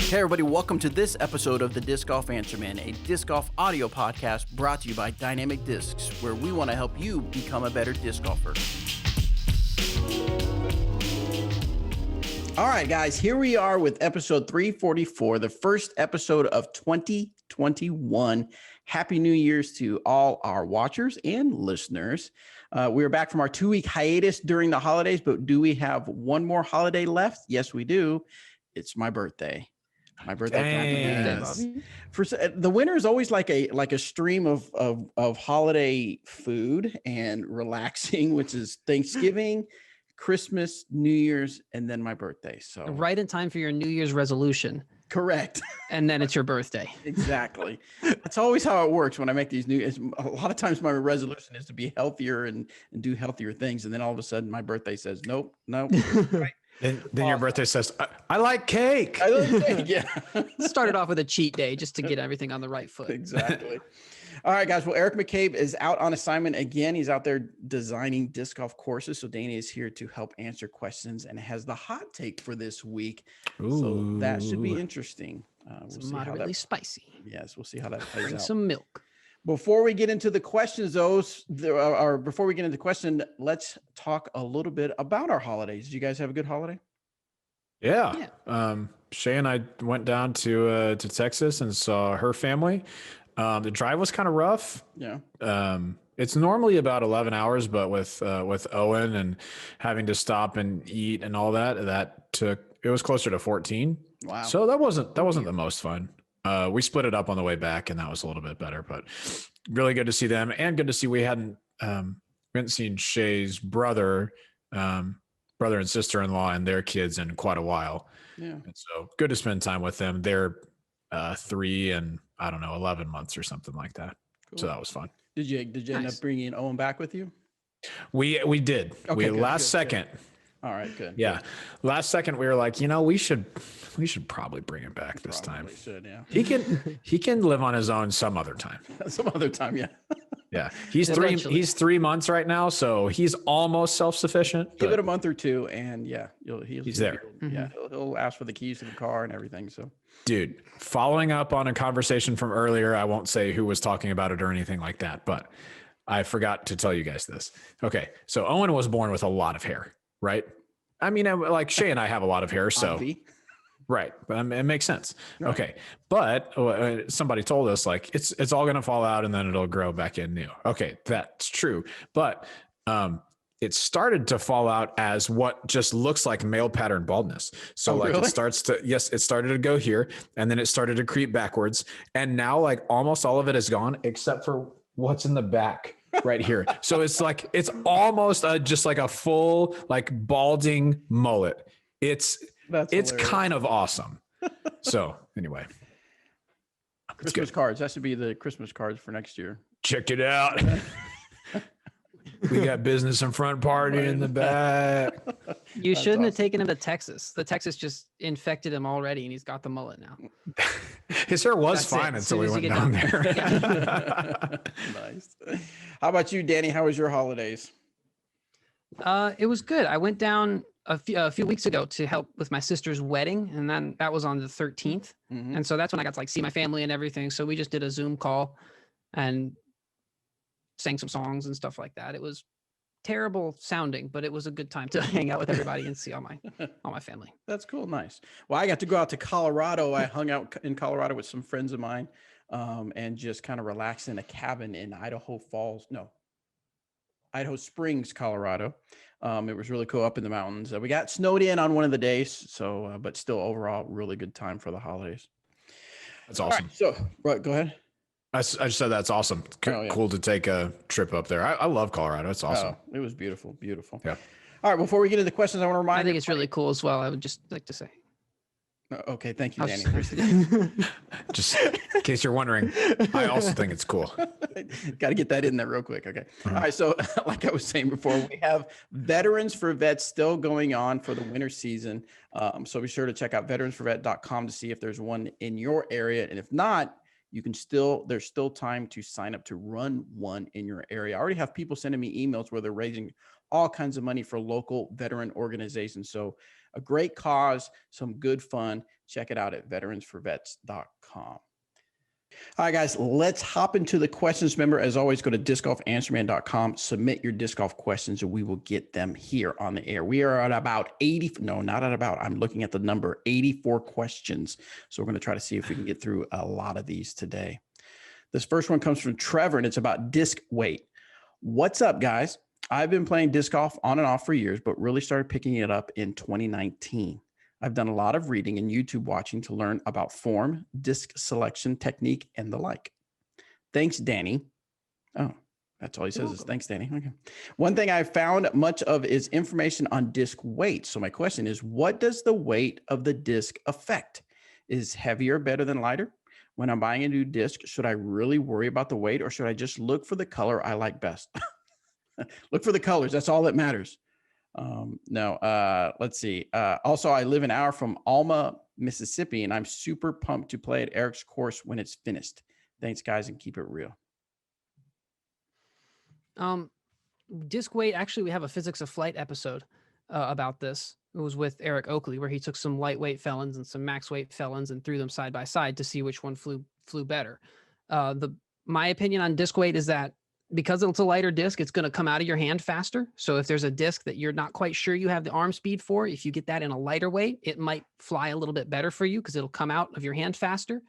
Hey everybody, welcome to this episode of the Disc Golf Answer Man, a disc golf audio podcast brought to you by Dynamic Discs, where we want to help you become a better disc golfer. All right, guys, here we are with episode 344, the first episode of 2021. Happy New Year's to all our watchers and listeners. We are back from our 2-week hiatus during the holidays, but do we have one more holiday left? Yes, we do. It's my birthday. My birthday. For the winter is always like a stream of holiday food and relaxing, which is Thanksgiving, Christmas, New Year's, and then my birthday. So right in time for your New Year's resolution. Correct. And then it's your birthday. Exactly. That's always how it works when I make these a lot of times my resolution is to be healthier and do healthier things. And then all of a sudden my birthday says, nope. Right. Then your birthday says, I like cake. I like cake, yeah. Started off with a cheat day just to get everything on the right foot. Exactly. All right, guys. Well, Eric McCabe is out on assignment again. He's out there designing disc golf courses. So Danny is here to help answer questions and has the hot take for this week. Ooh. So that should be interesting. We'll see moderately spicy. Yes, we'll see how that plays Bring out. some milk. Before we get into the questions, before we get into the question, let's talk a little bit about our holidays. Did you guys have a good holiday? Yeah. Shay and I went down to Texas and saw her family. The drive was kind of rough. Yeah. It's normally about 11 hours, but with Owen and having to stop and eat and all that, it was closer to 14. Wow. So that wasn't the most fun. We split it up on the way back, and that was a little bit better, but really good to see them and good to see we hadn't seen Shay's brother and sister-in-law and their kids in quite a while. Yeah. And so good to spend time with them. They're 3 and 11 months or something like that. Cool. So that was fun. Did you end up bringing Owen back with you? We did. Okay, last second. Good. All right, good. Yeah. Good. Last second we were like, we should probably bring him back this time. Should, yeah. He can live on his own some other time. Some other time, yeah. Yeah. He's 3 months right now, so he's almost self-sufficient. Give it a month or two and yeah, he's there. Yeah, he'll ask for the keys to the car and everything. So dude, following up on a conversation from earlier, I won't say who was talking about it or anything like that, but I forgot to tell you guys this. Okay. So Owen was born with a lot of hair, right? I mean, like Shay and I have a lot of hair, so right. But it makes sense. Right. Okay. But somebody told us like, it's all going to fall out and then it'll grow back in new. Okay. That's true. But, it started to fall out as what just looks like male pattern baldness. So really? It started to go here and then it started to creep backwards. And now like almost all of it is gone except for what's in the back right here. So it's almost just like a full, like balding mullet. It's kind of awesome. So anyway, Christmas cards. That should be the Christmas cards for next year. Check it out. We got business in front, party in the back. You shouldn't have taken him to Texas. The Texas just infected him already, and he's got the mullet now. His hair was fine until we went down there. Nice. How about you, Danny? How was your holidays? It was good. I went down a few weeks ago to help with my sister's wedding, and then that was on the 13th. Mm-hmm. And so that's when I got to like see my family and everything. So we just did a Zoom call and sang some songs and stuff like that. It was terrible sounding, but it was a good time to hang out with everybody and see all my family. That's cool. Nice. Well, I got to go out to Colorado. I hung out in Colorado with some friends of mine and just kind of relaxed in a cabin in Idaho Springs, Colorado. It was really cool up in the mountains. We got snowed in on one of the days. So, but still overall, really good time for the holidays. That's awesome. Right, so go ahead. I just said that's awesome. Cool to take a trip up there. I love Colorado. It's awesome. Oh, it was beautiful. Beautiful. Yeah. All right. Before we get into the questions, I want to remind I think it's really cool as well. I would just like to say. Okay. Thank you, Danny. Just in case you're wondering, I also think it's cool. Got to get that in there real quick. Okay. All right. So like I was saying before, we have Veterans for Vets still going on for the winter season. So be sure to check out veteransforvet.com to see if there's one in your area. And if not, there's still time to sign up to run one in your area. I already have people sending me emails where they're raising all kinds of money for local veteran organizations. So A great cause, some good fun. Check it out at veteransforvets.com. All right, guys, let's hop into the questions. Remember, as always, go to discgolfanswerman.com, submit your disc golf questions, and we will get them here on the air. We are at about 80. No, not at about. I'm looking at the number 84 questions. So we're going to try to see if we can get through a lot of these today. This first one comes from Trevor, and it's about disc weight. What's up, guys? I've been playing disc golf on and off for years, but really started picking it up in 2019. I've done a lot of reading and YouTube watching to learn about form, disc selection, technique, and the like. Thanks, Danny. Oh, that's all he says is thanks, Danny. Okay. One thing I found much of is information on disc weight. So my question is, what does the weight of the disc affect? Is heavier better than lighter? When I'm buying a new disc, should I really worry about the weight, or should I just look for the color I like best? Look for the colors. That's all that matters. Let's see. Also, I live an hour from Alma, Mississippi, and I'm super pumped to play at Eric's course when it's finished. Thanks, guys, and keep it real. Disc weight. Actually, we have a Physics of Flight episode about this. It was with Eric Oakley, where he took some lightweight felons and some max weight felons and threw them side by side to see which one flew better. My opinion on disc weight is that because it's a lighter disc, it's going to come out of your hand faster. So if there's a disc that you're not quite sure you have the arm speed for, if you get that in a lighter weight, it might fly a little bit better for you because it'll come out of your hand faster.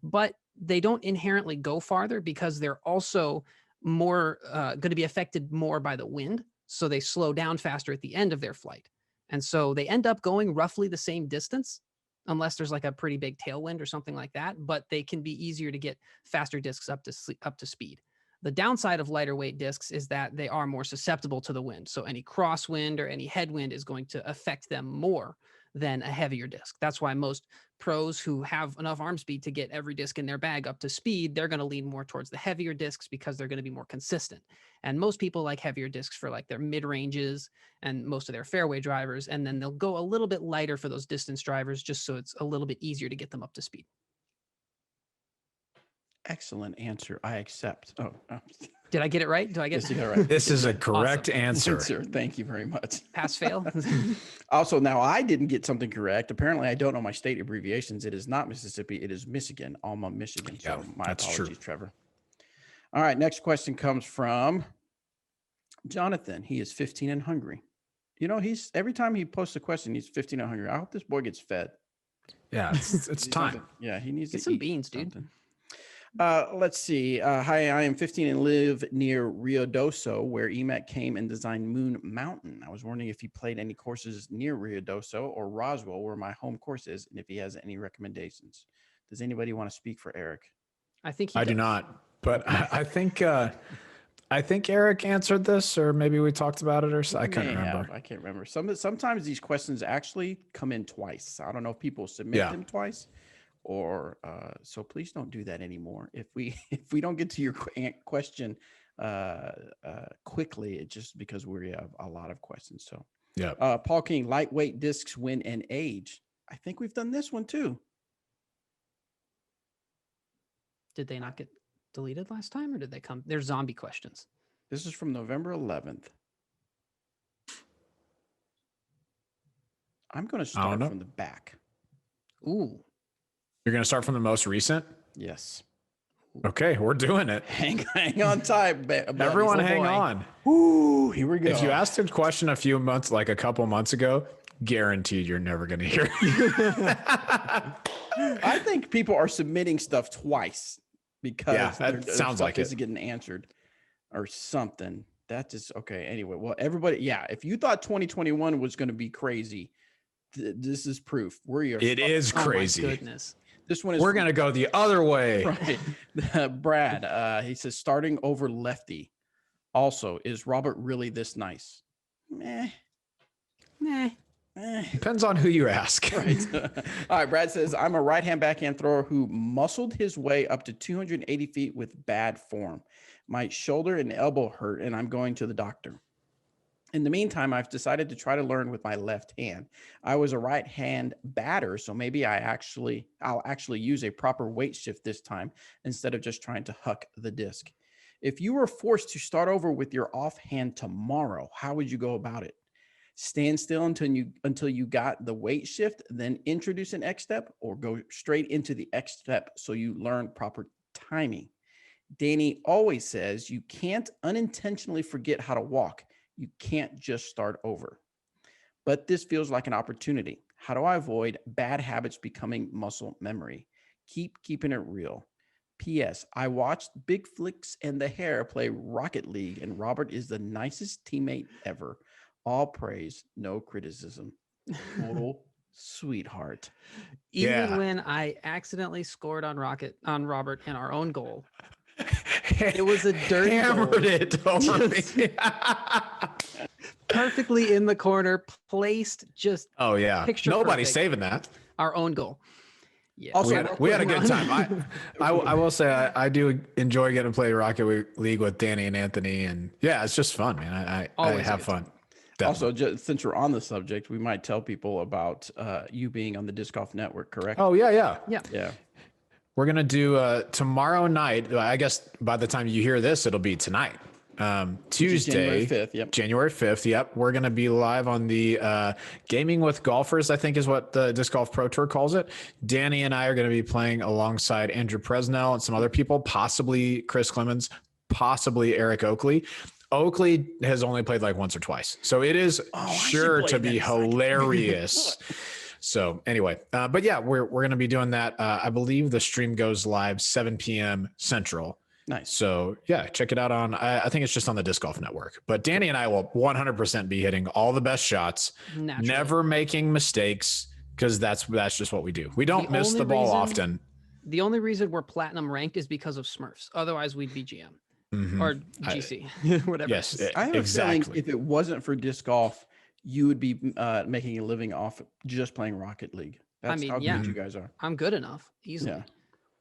But they don't inherently go farther because they're also more going to be affected more by the wind. So they slow down faster at the end of their flight. And so they end up going roughly the same distance, unless there's like a pretty big tailwind or something like that. But they can be easier to get faster discs up to speed. The downside of lighter weight discs is that they are more susceptible to the wind. So any crosswind or any headwind is going to affect them more than a heavier disc. That's why most pros who have enough arm speed to get every disc in their bag up to speed, they're going to lean more towards the heavier discs because they're going to be more consistent. And most people like heavier discs for like their mid ranges and most of their fairway drivers. And then they'll go a little bit lighter for those distance drivers, just so it's a little bit easier to get them up to speed. Excellent answer. I accept. Oh. Did I get it right? Do I get yes, you got it right? This is a correct answer. Thank you very much. Pass, fail. Also, now I didn't get something correct. Apparently, I don't know my state abbreviations. It is not Mississippi. It is Michigan, Alma, Michigan. So Yeah, my that's apologies, true. Trevor. All right. Next question comes from Jonathan. He is 15 and hungry. You know, every time he posts a question, he's 15 and hungry. I hope this boy gets fed. Yeah, it's time. Yeah, he needs Get to some eat beans, dude. something. Let's see. Hi, I am 15 and live near Ruidoso, where EMAC came and designed Moon Mountain. I was wondering if he played any courses near Ruidoso or Roswell, where my home course is, and if he has any recommendations. Does anybody want to speak for Eric? I think I do not, but I think Eric answered this, or maybe we talked about it, or so. I can't remember. I can't remember. Sometimes these questions actually come in twice. I don't know if people submit them twice. Or so please don't do that anymore. If we don't get to your question quickly, it's just because we have a lot of questions. So yeah. Paul King, lightweight discs win and age. I think we've done this one too. Did they not get deleted last time, or did they come? They're zombie questions. This is from November 11th. I'm going to start from the back. Ooh. You're going to start from the most recent? Yes. Okay, we're doing it. Hang on tight. Everyone hang on. Ooh, here we go. If you asked a question a couple months ago, guaranteed you're never going to hear it. I think people are submitting stuff twice because that sounds like it isn't getting answered or something. That is okay. Anyway, well, everybody, if you thought 2021 was going to be crazy, this is proof. It is crazy. Oh my goodness. This one is. We're going to go the other way. Right. Brad, he says starting over lefty. Also, is Robert really this nice? Meh. Depends on who you ask. Right. All right. Brad says, I'm a right-hand backhand thrower who muscled his way up to 280 feet with bad form. My shoulder and elbow hurt, and I'm going to the doctor. In the meantime, I've decided to try to learn with my left hand. I was a right hand batter, so maybe I'll actually use a proper weight shift this time instead of just trying to huck the disc. If you were forced to start over with your offhand tomorrow, how would you go about it? Stand still until you got the weight shift, then introduce an X step, or go straight into the X step so you learn proper timing. Danny always says you can't unintentionally forget how to walk. You can't just start over. But this feels like an opportunity. How do I avoid bad habits becoming muscle memory? Keep keeping it real. P.S. I watched Big Flicks and the Hair play Rocket League, and Robert is the nicest teammate ever. All praise, no criticism. Total sweetheart. Even when I accidentally scored on Robert in our own goal, it was a dirty Hammered goal. it over me. Perfectly in the corner, placed just Oh yeah, picture nobody's perfect. saving that. Our own goal. Yeah. Also, We had a good time. I will say I do enjoy getting to play Rocket League with Danny and Anthony, and yeah, it's just fun, man. I Always a have good fun. Also, just since we're on the subject, we might tell people about you being on the Disc Golf Network, correct? Oh yeah. Yeah. We're gonna do tomorrow night. I guess by the time you hear this, it'll be tonight. Tuesday, January 5th. Yep. January 5th. Yep. We're going to be live on the Gaming with Golfers, I think is what the Disc Golf Pro Tour calls it. Danny and I are going to be playing alongside Andrew Presnell and some other people, possibly Chris Clemens, possibly Eric Oakley. Oakley has only played like once or twice. So it is sure to be hilarious. So anyway, but yeah, we're going to be doing that. I believe the stream goes live 7 p.m. Central. Nice. So yeah, check it out on, I think it's just on the Disc Golf Network, but Danny and I will 100% be hitting all the best shots, never making mistakes. Cause that's just what we do. We don't miss the ball often. The only reason we're platinum ranked is because of Smurfs. Otherwise we'd be GM or GC, whatever. Yes, I have a feeling if it wasn't for disc golf, you would be making a living off just playing Rocket League. That's how good you guys are. I'm good enough easily. Yeah.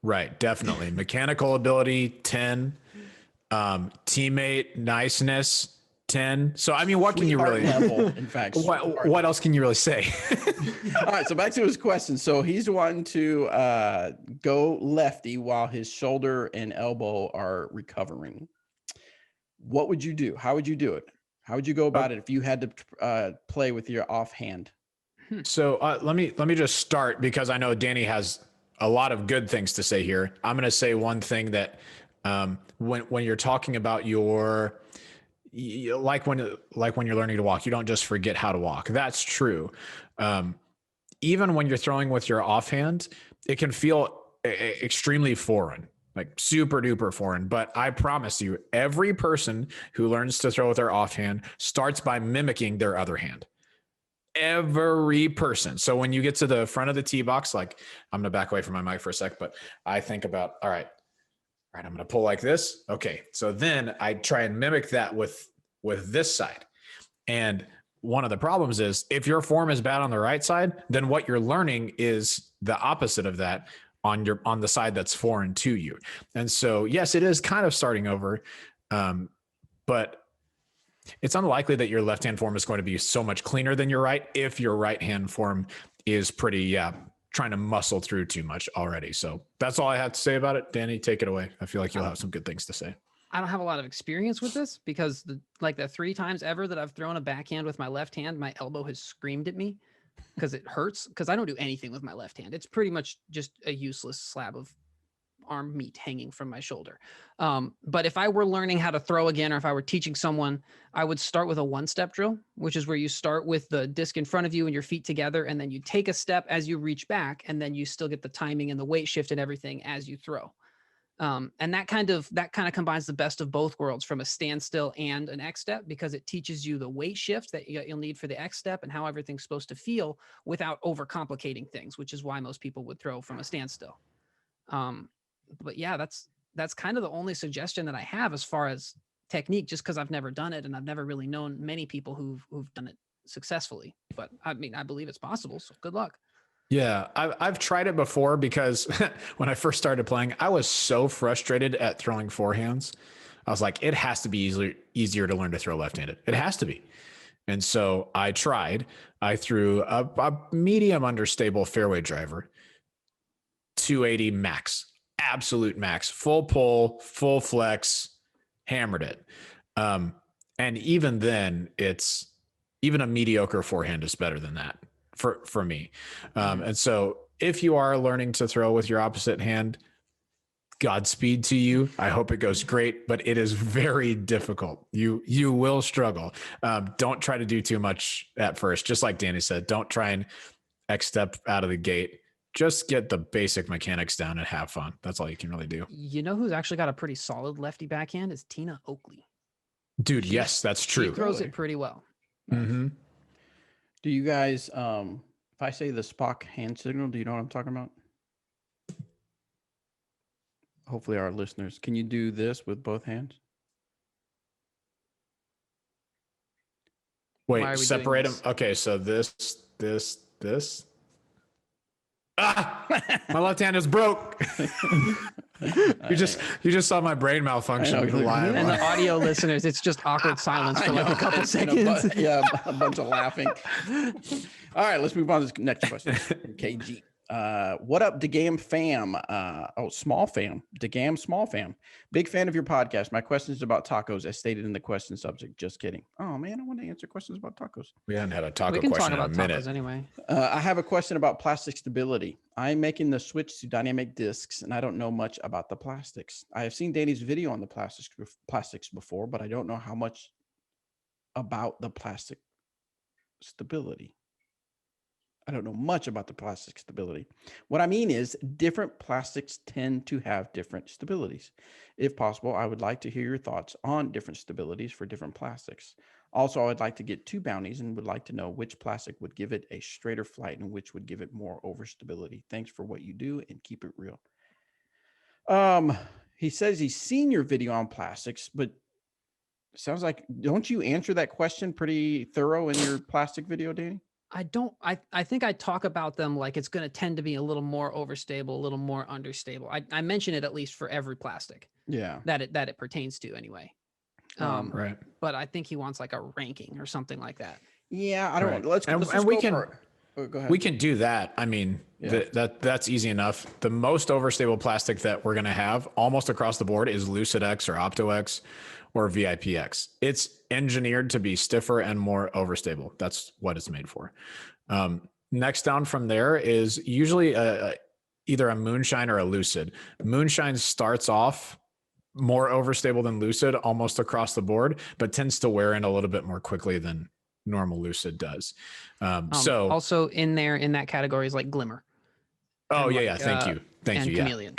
Right. Definitely. Mechanical ability, 10, teammate niceness, 10. So, I mean, what can you really, level, in fact, what else can you really say? All right. So back to his question. So he's wanting to go lefty while his shoulder and elbow are recovering. What would you do? How would you do it? How would you go about it if you had to play with your offhand? So let me just start, because I know Danny has a lot of good things to say here. I'm going to say one thing that when you're talking about like when you're learning to walk, you don't just forget how to walk. That's true. Even when you're throwing with your offhand, it can feel extremely foreign, like super duper foreign. But I promise you, every person who learns to throw with their offhand starts by mimicking their other hand. Every person. So when you get to the front of the tee box, like, I'm going to back away from my mic for a sec, but I think about, all right, I'm going to pull like this. Okay. So then I try and mimic that with this side. And one of the problems is if your form is bad on the right side, then what you're learning is the opposite of that on the side that's foreign to you. And so, yes, it is kind of starting over. But it's unlikely that your left-hand form is going to be so much cleaner than your right if your right-hand form is pretty, trying to muscle through too much already. So that's all I have to say about it. Danny, take it away. I feel like you'll have some good things to say. I don't have a lot of experience with this because the 3 times ever that I've thrown a backhand with my left hand, my elbow has screamed at me because it hurts, because I don't do anything with my left hand. It's pretty much just a useless slab of arm meat hanging from my shoulder. But if I were learning how to throw again, or if I were teaching someone, I would start with a 1-step drill, which is where you start with the disc in front of you and your feet together, and then you take a step as you reach back, and then you still get the timing and the weight shift and everything as you throw. And that kind of combines the best of both worlds from a standstill and an X step, because it teaches you the weight shift that you'll need for the X step and how everything's supposed to feel without overcomplicating things, which is why most people would throw from a standstill. But yeah, that's kind of the only suggestion that I have as far as technique, just because I've never done it and I've never really known many people who've done it successfully. But I mean, I believe it's possible. So good luck. Yeah, I've tried it before, because when I first started playing, I was so frustrated at throwing forehands. I was like, it has to be easier to learn to throw left-handed. It has to be. And so I tried. I threw a medium understable fairway driver, 280 max. Absolute max, full pull, full flex, hammered it. And even then it's even a mediocre forehand is better than that for me. And so if you are learning to throw with your opposite hand, Godspeed to you. I hope it goes great, but it is very difficult. You will struggle. Don't try to do too much at first. Just like Danny said, don't try and X step out of the gate. Just get the basic mechanics down and have fun. That's all you can really do. You know who's actually got a pretty solid lefty backhand is Tina Oakley. Dude, yes, that's true. She throws it pretty well. Mm-hmm. Do you guys, if I say the Spock hand signal, do you know what I'm talking about? Hopefully our listeners, can you do this with both hands? Wait, separate them. Okay, so this. Ah, my left hand is broke. you just saw my brain malfunction live. And the audio listeners, it's just awkward silence for like a couple seconds. A bunch of laughing. All right, let's move on to the next question from KG. What up, DeGam fam? Small fam. DeGam small fam. Big fan of your podcast. My question is about tacos, as stated in the question subject. Just kidding. Oh man, I want to answer questions about tacos. We haven't had a taco We can question talk about in a minute. tacos anyway. I have a question about plastic stability. I'm making the switch to dynamic discs, and I don't know much about the plastics. I have seen Danny's video on the plastics before, but I don't know how much about the plastic stability. I don't know much about the plastic stability. What I mean is different plastics tend to have different stabilities. If possible, I would like to hear your thoughts on different stabilities for different plastics. Also, I would like to get 2 bounties and would like to know which plastic would give it a straighter flight and which would give it more overstability. Thanks for what you do and keep it real. He says he's seen your video on plastics, but sounds like, don't you answer that question pretty thorough in your plastic video, Danny? I think I talk about them like it's going to tend to be a little more overstable, a little more understable. I mention it at least for every plastic. Yeah. That it pertains to anyway. Right. But I think he wants like a ranking or something like that. Yeah, I don't Right. know. Let's we go can for it. Go ahead. we can do that. I mean, that's easy enough. The most overstable plastic that we're going to have almost across the board is Lucid X or Opto X or VIPX. It's engineered to be stiffer and more overstable. That's what it's made for. Next down from there is usually either a Moonshine or a Lucid. Moonshine starts off more overstable than Lucid almost across the board, but tends to wear in a little bit more quickly than normal Lucid does. So also in that category is like Glimmer. Oh, yeah. Thank you. And Chameleon.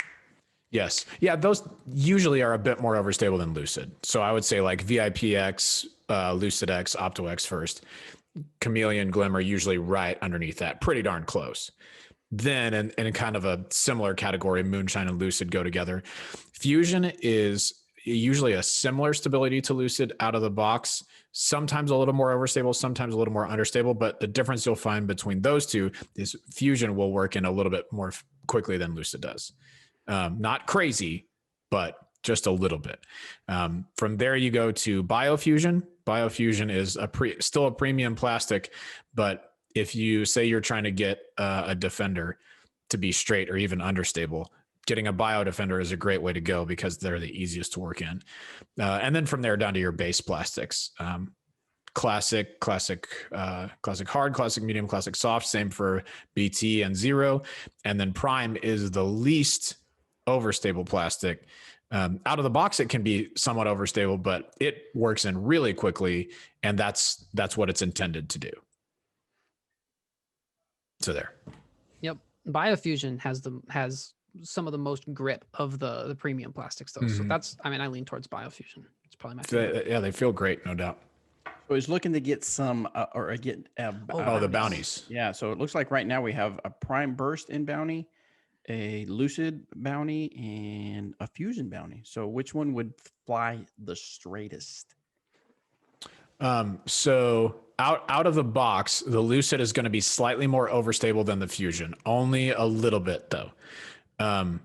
Yes. Yeah. Those usually are a bit more overstable than Lucid. So I would say like VIPX, Lucid X, Opto X first, Chameleon, Glimmer, usually right underneath that, pretty darn close. Then in kind of a similar category, Moonshine and Lucid go together. Fusion is usually a similar stability to Lucid out of the box, sometimes a little more overstable, sometimes a little more understable. But the difference you'll find between those two is Fusion will work in a little bit more quickly than Lucid does. Not crazy, but just a little bit. From there, you go to Biofusion. Biofusion is still a premium plastic, but if you say you're trying to get a Defender to be straight or even understable, getting a Bio Defender is a great way to go because they're the easiest to work in. And then from there down to your base plastics. Classic hard, classic medium, classic soft. Same for BT and Zero. And then Prime is the least overstable plastic. Out of the box, it can be somewhat overstable, but it works in really quickly, and that's what it's intended to do. So there. Yep. Biofusion has some of the most grip of the premium plastics though. So I lean towards Biofusion. It's probably my favorite. Yeah, they feel great, no doubt. So he's looking to get some the bounties. Yeah. So it looks like right now we have a Prime Burst in bounty, a Lucid bounty, and a Fusion bounty. So which one would fly the straightest? So out of the box, the Lucid is going to be slightly more overstable than the Fusion, only a little bit though. For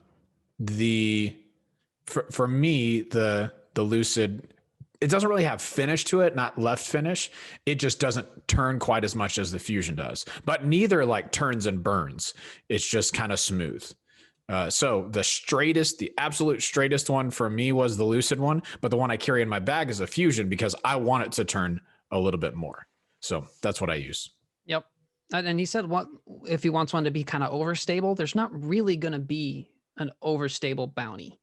me, the Lucid, it doesn't really have finish to it, not left finish. It just doesn't turn quite as much as the Fusion does, but neither like turns and burns. It's just kind of smooth. So the absolute straightest one for me was the Lucid one, but the one I carry in my bag is a Fusion because I want it to turn a little bit more. So that's what I use. Yep. And he said what if he wants one to be kind of overstable, there's not really going to be an overstable bounty.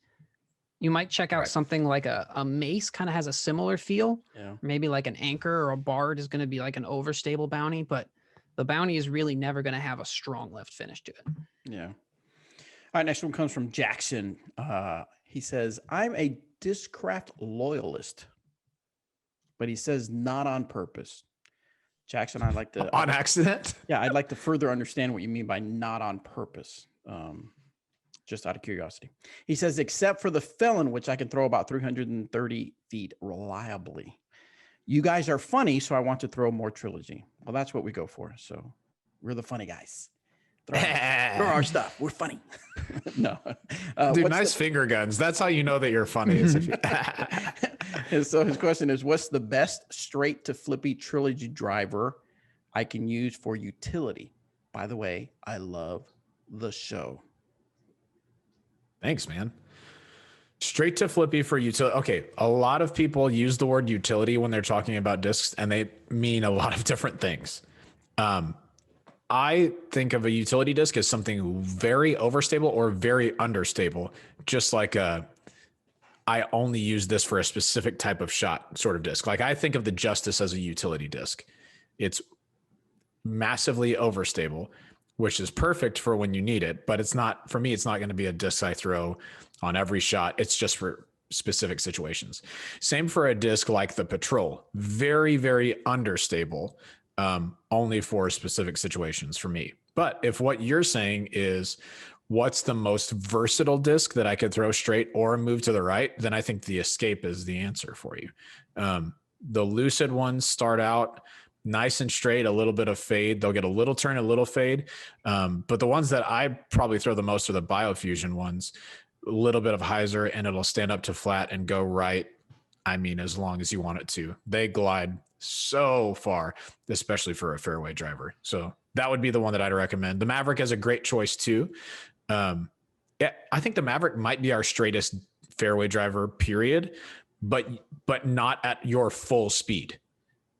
You might check out something like a mace, kind of has a similar feel. Yeah. Maybe like an anchor or a bard is going to be like an overstable bounty, but the bounty is really never going to have a strong left finish to it. Yeah. All right. Next one comes from Jackson. He says, I'm a Discraft loyalist, but he says not on purpose. Jackson, I'd like to on accident. Yeah, I'd like to further understand what you mean by not on purpose. Just out of curiosity. He says, except for the felon, which I can throw about 330 feet reliably. You guys are funny, so I want to throw more trilogy. Well, that's what we go for. So we're the funny guys. Throw our stuff. We're funny. No. Dude, nice finger guns. That's how you know that you're funny. Is if you... And so his question is, what's the best straight to flippy trilogy driver I can use for utility? By the way, I love the show. Thanks, man. Straight to flippy for utility. Okay, a lot of people use the word utility when they're talking about discs, and they mean a lot of different things. I think of a utility disc as something very overstable or very understable, just like I only use this for a specific type of shot sort of disc. Like I think of the Justice as a utility disc. It's massively overstable, which is perfect for when you need it, but it's not, for me, it's not going to be a disc I throw on every shot. It's just for specific situations. Same for a disc like the Patrol. Very, very understable, only for specific situations for me. But if what you're saying is what's the most versatile disc that I could throw straight or move to the right, then I think the Escape is the answer for you. The Lucid ones start out nice and straight, a little bit of fade. They'll get a little turn, a little fade. But the ones that I probably throw the most are the Biofusion ones, a little bit of hyzer, and it'll stand up to flat and go right. I mean, as long as you want it to. They glide so far, especially for a fairway driver. So that would be the one that I'd recommend. The Maverick is a great choice too. Yeah, I think the Maverick might be our straightest fairway driver, period, but not at your full speed.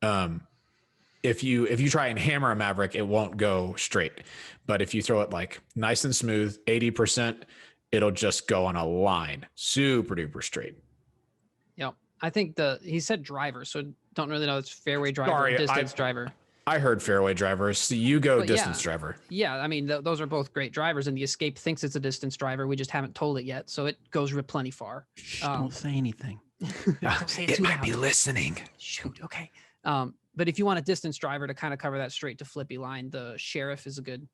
If you try and hammer a Maverick, it won't go straight. But if you throw it like nice and smooth, 80%, it'll just go on a line, super duper straight. Yep. I think he said driver, so don't really know it's fairway driver or distance driver. I heard fairway drivers. So you go distance driver. Yeah, I mean, those are both great drivers, and the Escape thinks it's a distance driver. We just haven't told it yet, so it goes plenty far. Don't say anything. Don't say it might be listening. Shoot, okay. But if you want a distance driver to kind of cover that straight to flippy line, the Sheriff is a good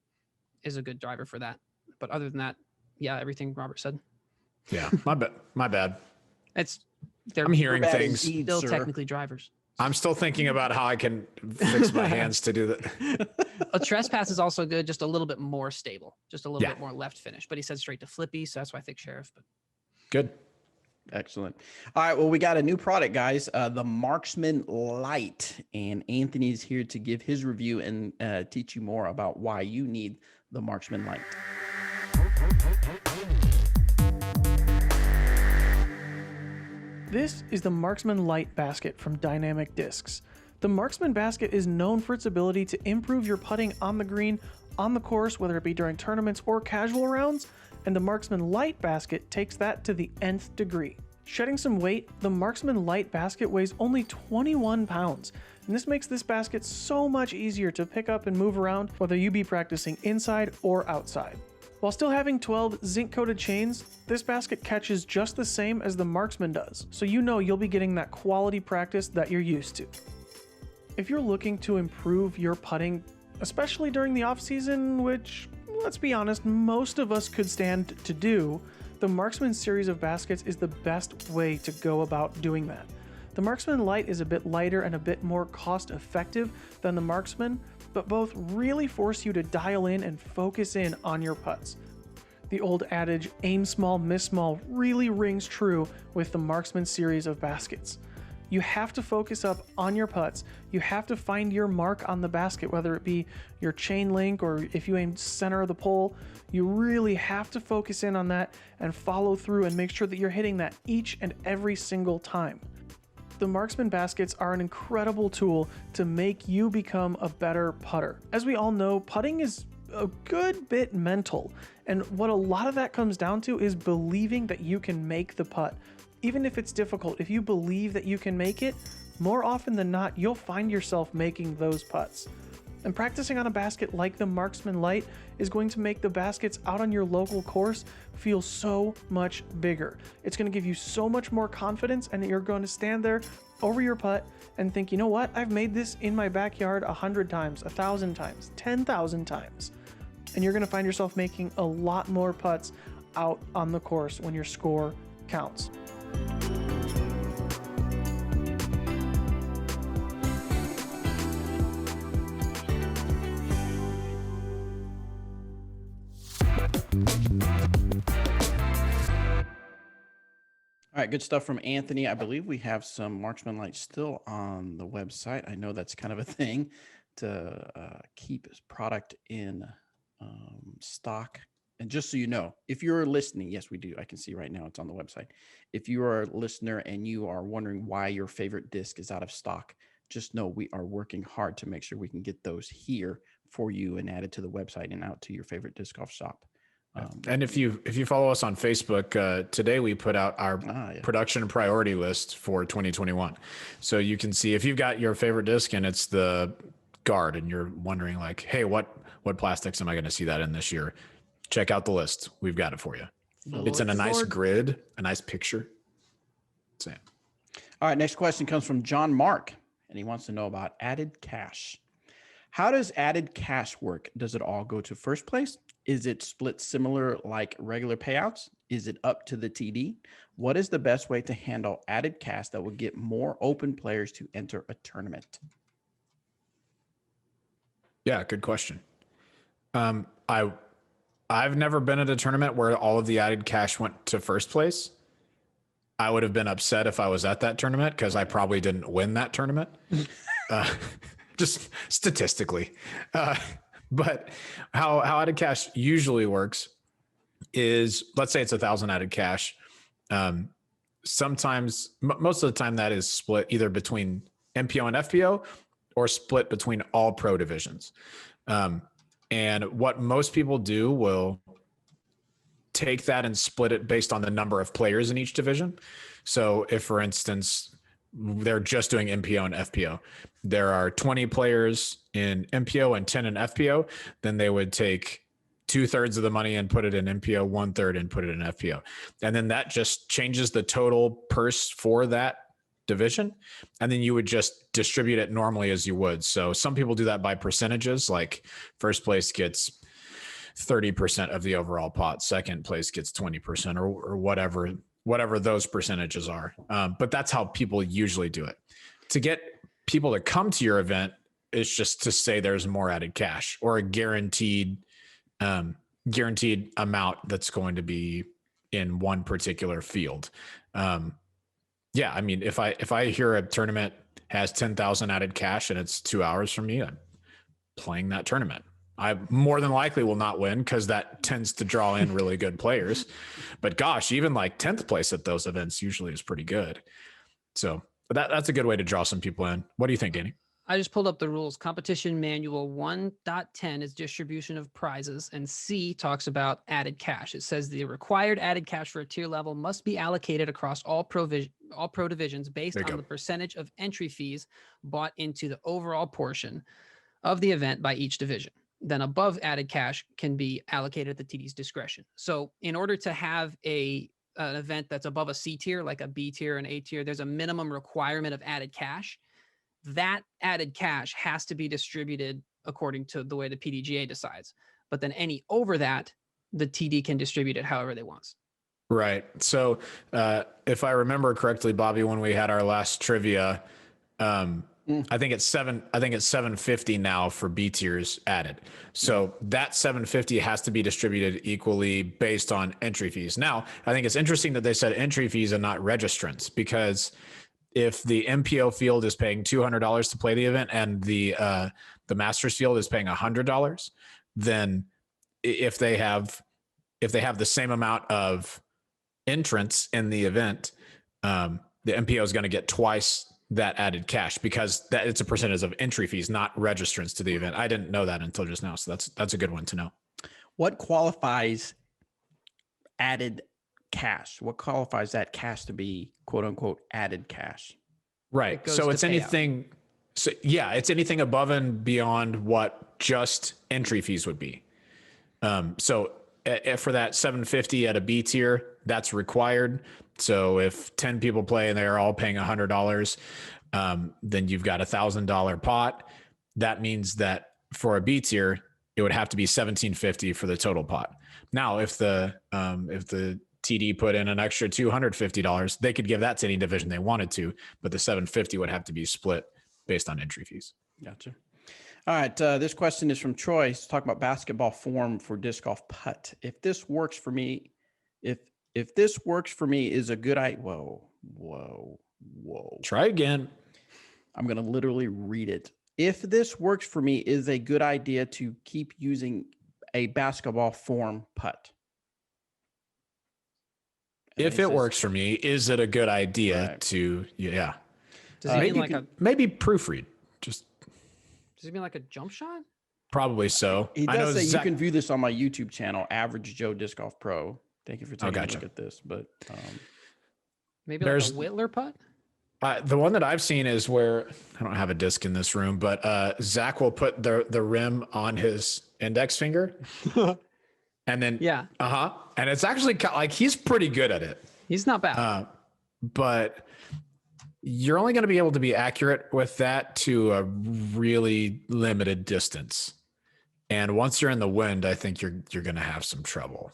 driver for that. But other than that, yeah, everything Robert said. Yeah, my bad. I'm hearing things. Still technically drivers. I'm still thinking about how I can fix my hands to do that. A Trespass is also good, just a little bit more stable, just a little bit more left finish. But he said straight to flippy, so that's why I think Sheriff. But good. Excellent. All right. Well, we got a new product, guys. The Marksman Lite, and Anthony's here to give his review and teach you more about why you need the Marksman Lite. This is the Marksman Lite basket from Dynamic Discs. The Marksman basket is known for its ability to improve your putting on the green, on the course, whether it be during tournaments or casual rounds, and the Marksman Lite basket takes that to the nth degree. Shedding some weight, the Marksman Lite basket weighs only 21 pounds, and this makes this basket so much easier to pick up and move around, whether you be practicing inside or outside. While still having 12 zinc-coated chains, this basket catches just the same as the Marksman does, so you know you'll be getting that quality practice that you're used to. If you're looking to improve your putting, especially during the off-season, which, let's be honest, most of us could stand to do, the Marksman series of baskets is the best way to go about doing that. The Marksman Lite is a bit lighter and a bit more cost-effective than the Marksman, but both really force you to dial in and focus in on your putts. The old adage, aim small, miss small, really rings true with the Marksman series of baskets. You have to focus up on your putts. You have to find your mark on the basket, whether it be your chain link or if you aim center of the pole. You really have to focus in on that and follow through and make sure that you're hitting that each and every single time. the Marksman baskets are an incredible tool to make you become a better putter. As we all know, putting is a good bit mental, and what a lot of that comes down to is believing that you can make the putt. Even if it's difficult, if you believe that you can make it, more often than not, you'll find yourself making those putts. And practicing on a basket like the Marksman Lite is going to make the baskets out on your local course feel so much bigger. It's going to give you so much more confidence, and you're going to stand there over your putt and think, you know what? I've made this in my backyard 100 times, 1,000 times, 10,000 times. And you're going to find yourself making a lot more putts out on the course when your score counts. All right, good stuff from Anthony. I believe we have some Marksman Lite still on the website. I know that's kind of a thing to keep his product in stock. And just so you know, if you're listening, yes, we do. I can see right now it's on the website. If you are a listener and you are wondering why your favorite disc is out of stock, just know we are working hard to make sure we can get those here for you and added to the website and out to your favorite disc golf shop. And if you follow us on Facebook, today we put out our production priority list for 2021. So you can see if you've got your favorite disc and it's the guard and you're wondering like, hey, what plastics am I going to see that in this year? Check out the list. We've got it for you. It's in a nice grid, a nice picture. Same. All right. Next question comes from John Mark, and he wants to know about added cash. How does added cash work? Does it all go to first place? Is it split similar like regular payouts? Is it up to the TD? What is the best way to handle added cash that will get more open players to enter a tournament? Yeah, good question. I've never been at a tournament where all of the added cash went to first place. I would have been upset if I was at that tournament because I probably didn't win that tournament. Just statistically. But how added cash usually works is, let's say it's 1,000 added cash. Sometimes, most of the time that is split either between MPO and FPO or split between all pro divisions. And what most people do will take that and split it based on the number of players in each division. So if, for instance, they're just doing MPO and FPO, there are 20 players in MPO and 10 in FPO, then they would take 2/3 of the money and put it in MPO, 1/3 and put it in FPO. And then that just changes the total purse for that division. And then you would just distribute it normally as you would. So some people do that by percentages, like first place gets 30% of the overall pot, second place gets 20% or whatever those percentages are. But that's how people usually do it. To get people to come to your event is just to say there's more added cash or a guaranteed amount that's going to be in one particular field. Yeah, I mean, if I hear a tournament has 10,000 added cash and it's 2 hours from me, I'm playing that tournament. I more than likely will not win because that tends to draw in really good players. But gosh, even like 10th place at those events usually is pretty good. So that's a good way to draw some people in. What do you think, Danny? I just pulled up the rules. Competition Manual 1.10 is distribution of prizes, and C talks about added cash. It says the required added cash for a tier level must be allocated across all pro divisions based on the percentage of entry fees bought into the overall portion of the event by each division. Then above added cash can be allocated at the TD's discretion. So in order to have an event that's above a C tier, like a B tier and A tier, there's a minimum requirement of added cash. That added cash has to be distributed according to the way the PDGA decides. But then any over that, the TD can distribute it however they want. Right. So if I remember correctly, Bobby, when we had our last trivia, I think it's 750 now for B tiers added. So that 750 has to be distributed equally based on entry fees. Now, I think it's interesting that they said entry fees and not registrants, because if the MPO field is paying $200 to play the event and the Masters field is paying $100, then if they have the same amount of entrants in the event, the MPO is going to get twice that added cash because that it's a percentage of entry fees, not registrants to the event. I didn't know that until just now. So that's a good one to know. What qualifies added cash? What qualifies that cash to be quote unquote added cash? Right. So it's anything. So yeah, it's anything above and beyond what just entry fees would be. So for that 750 at a B tier, that's required. So if 10 people play and they're all paying $100, then you've got $1,000 pot. That means that for a B tier, it would have to be 1750 for the total pot. Now, if the TD put in an extra $250, they could give that to any division they wanted to, but the 750 would have to be split based on entry fees. Gotcha. All right. This question is from Troy. He's talking about basketball form for disc golf putt. If this works for me, if this works for me is a good idea. Whoa. Try again. I'm going to literally read it. If this works for me is a good idea to keep using a basketball form putt. And if it works for me, is it a good idea to, yeah. Does he mean maybe proofread? Just. Does he mean like a jump shot? Probably so. He does say you can view this on my YouTube channel, Average Joe Disc Golf Pro. Thank you for taking a look at this. But maybe like a Whittler putt? The one that I've seen is where I don't have a disc in this room, but Zach will put the rim on his index finger. And then, and it's actually like he's pretty good at it. He's not bad. But you're only going to be able to be accurate with that to a really limited distance. And once you're in the wind, I think you're going to have some trouble.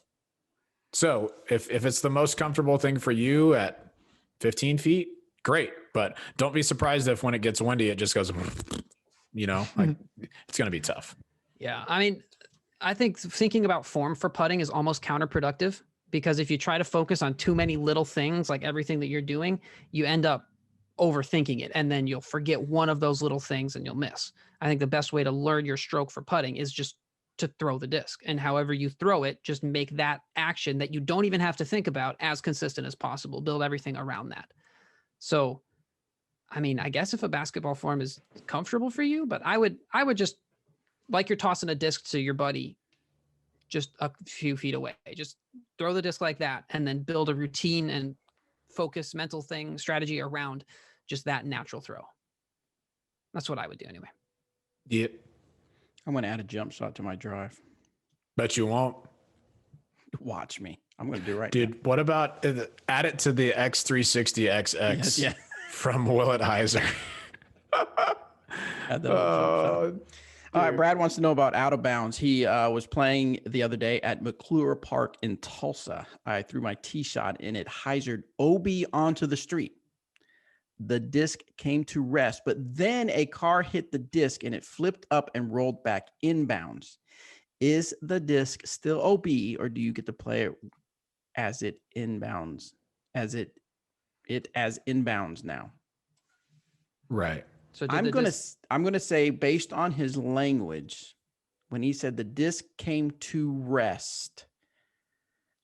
So if it's the most comfortable thing for you at 15 feet, great. But don't be surprised if when it gets windy, it just goes, like it's going to be tough. Yeah. I mean, I think thinking about form for putting is almost counterproductive because if you try to focus on too many little things, like everything that you're doing, you end up overthinking it. And then you'll forget one of those little things and you'll miss. I think the best way to learn your stroke for putting is just to throw the disc, and however you throw it, just make that action that you don't even have to think about as consistent as possible. Build everything around that. So, I mean, I guess if a basketball form is comfortable for you, but I would just, like you're tossing a disc to your buddy just a few feet away, just throw the disc like that and then build a routine and focus mental strategy around just that natural throw. That's what I would do anyway. Yep. I'm going to add a jump shot to my drive. Bet you won't. Watch me. I'm going to do it right Dude, now. What about add it to the X360XX from Willett Heiser? All right. Brad wants to know about out of bounds. He was playing the other day at McClure Park in Tulsa. I threw my tee shot and it hyzered OB onto the street. The disc came to rest, but then a car hit the disc and it flipped up and rolled back inbounds. Is the disc still OB, or do you get to play it as it inbounds, as inbounds now? Right. So I'm gonna say, based on his language, when he said the disc came to rest.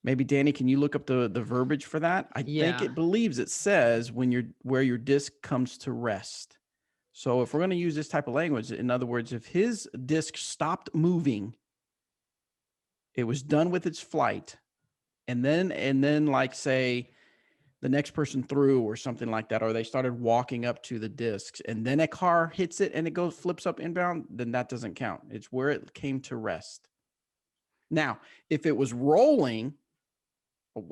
Maybe Danny, can you look up the verbiage for that? I think it says where your disc comes to rest. So if we're going to use this type of language, in other words, if his disc stopped moving, it was done with its flight, and then like say the next person threw or something like that, or they started walking up to the discs and then a car hits it and it flips up inbound, then that doesn't count. It's where it came to rest. Now, if it was rolling,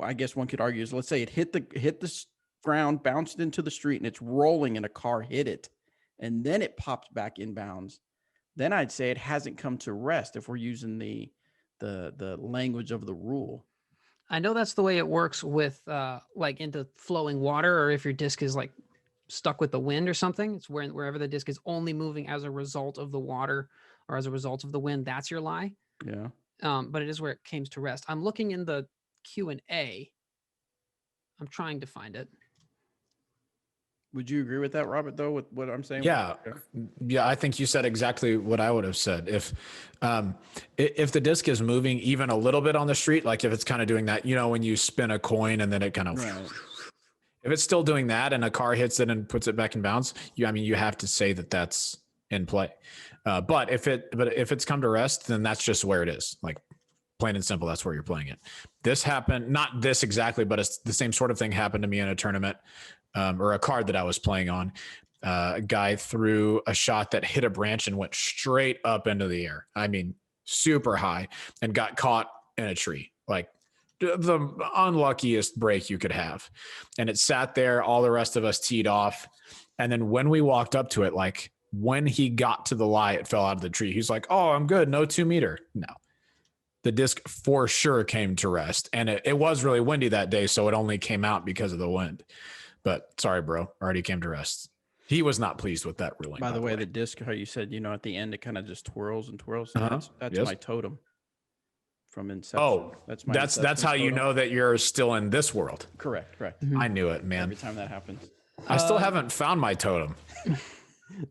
I guess one could argue is, let's say it hit the ground, bounced into the street, and it's rolling and a car hit it, and then it popped back inbounds. Then I'd say it hasn't come to rest if we're using the language of the rule. I know that's the way it works with like into flowing water, or if your disc is like stuck with the wind or something. It's wherever the disc is only moving as a result of the water or as a result of the wind. That's your lie. Yeah. But it is where it came to rest. I'm looking in the Q&A. I'm trying to find it. Would you agree with that, Robert, though, with what I'm saying? Yeah. I think you said exactly what I would have said. If the disc is moving even a little bit on the street, like if it's kind of doing that, when you spin a coin and then it kind of, If it's still doing that and a car hits it and puts it back in bounds, you have to say that that's in play. But if it's come to rest, then that's just where it is. Like plain and simple, that's where you're playing it. This happened, not this exactly, but it's the same sort of thing happened to me in a tournament, or a card that I was playing on. A guy threw a shot that hit a branch and went straight up into the air. I mean, super high, and got caught in a tree. Like the unluckiest break you could have. And it sat there. All the rest of us teed off. And then when we walked up to it, like when he got to the lie, it fell out of the tree. He's like, "Oh, I'm good. No 2 meter." No, the disc for sure came to rest. And it was really windy that day. So it only came out because of the wind. But sorry, bro, already came to rest. He was not pleased with that ruling. By the way, the disc, how you said, at the end, it kind of just twirls and twirls. That's Yes. my totem from Inception. Oh, that's my that's how totem. you know that you're still in this world. Correct. I knew it, man. Every time that happens. I still haven't found my totem.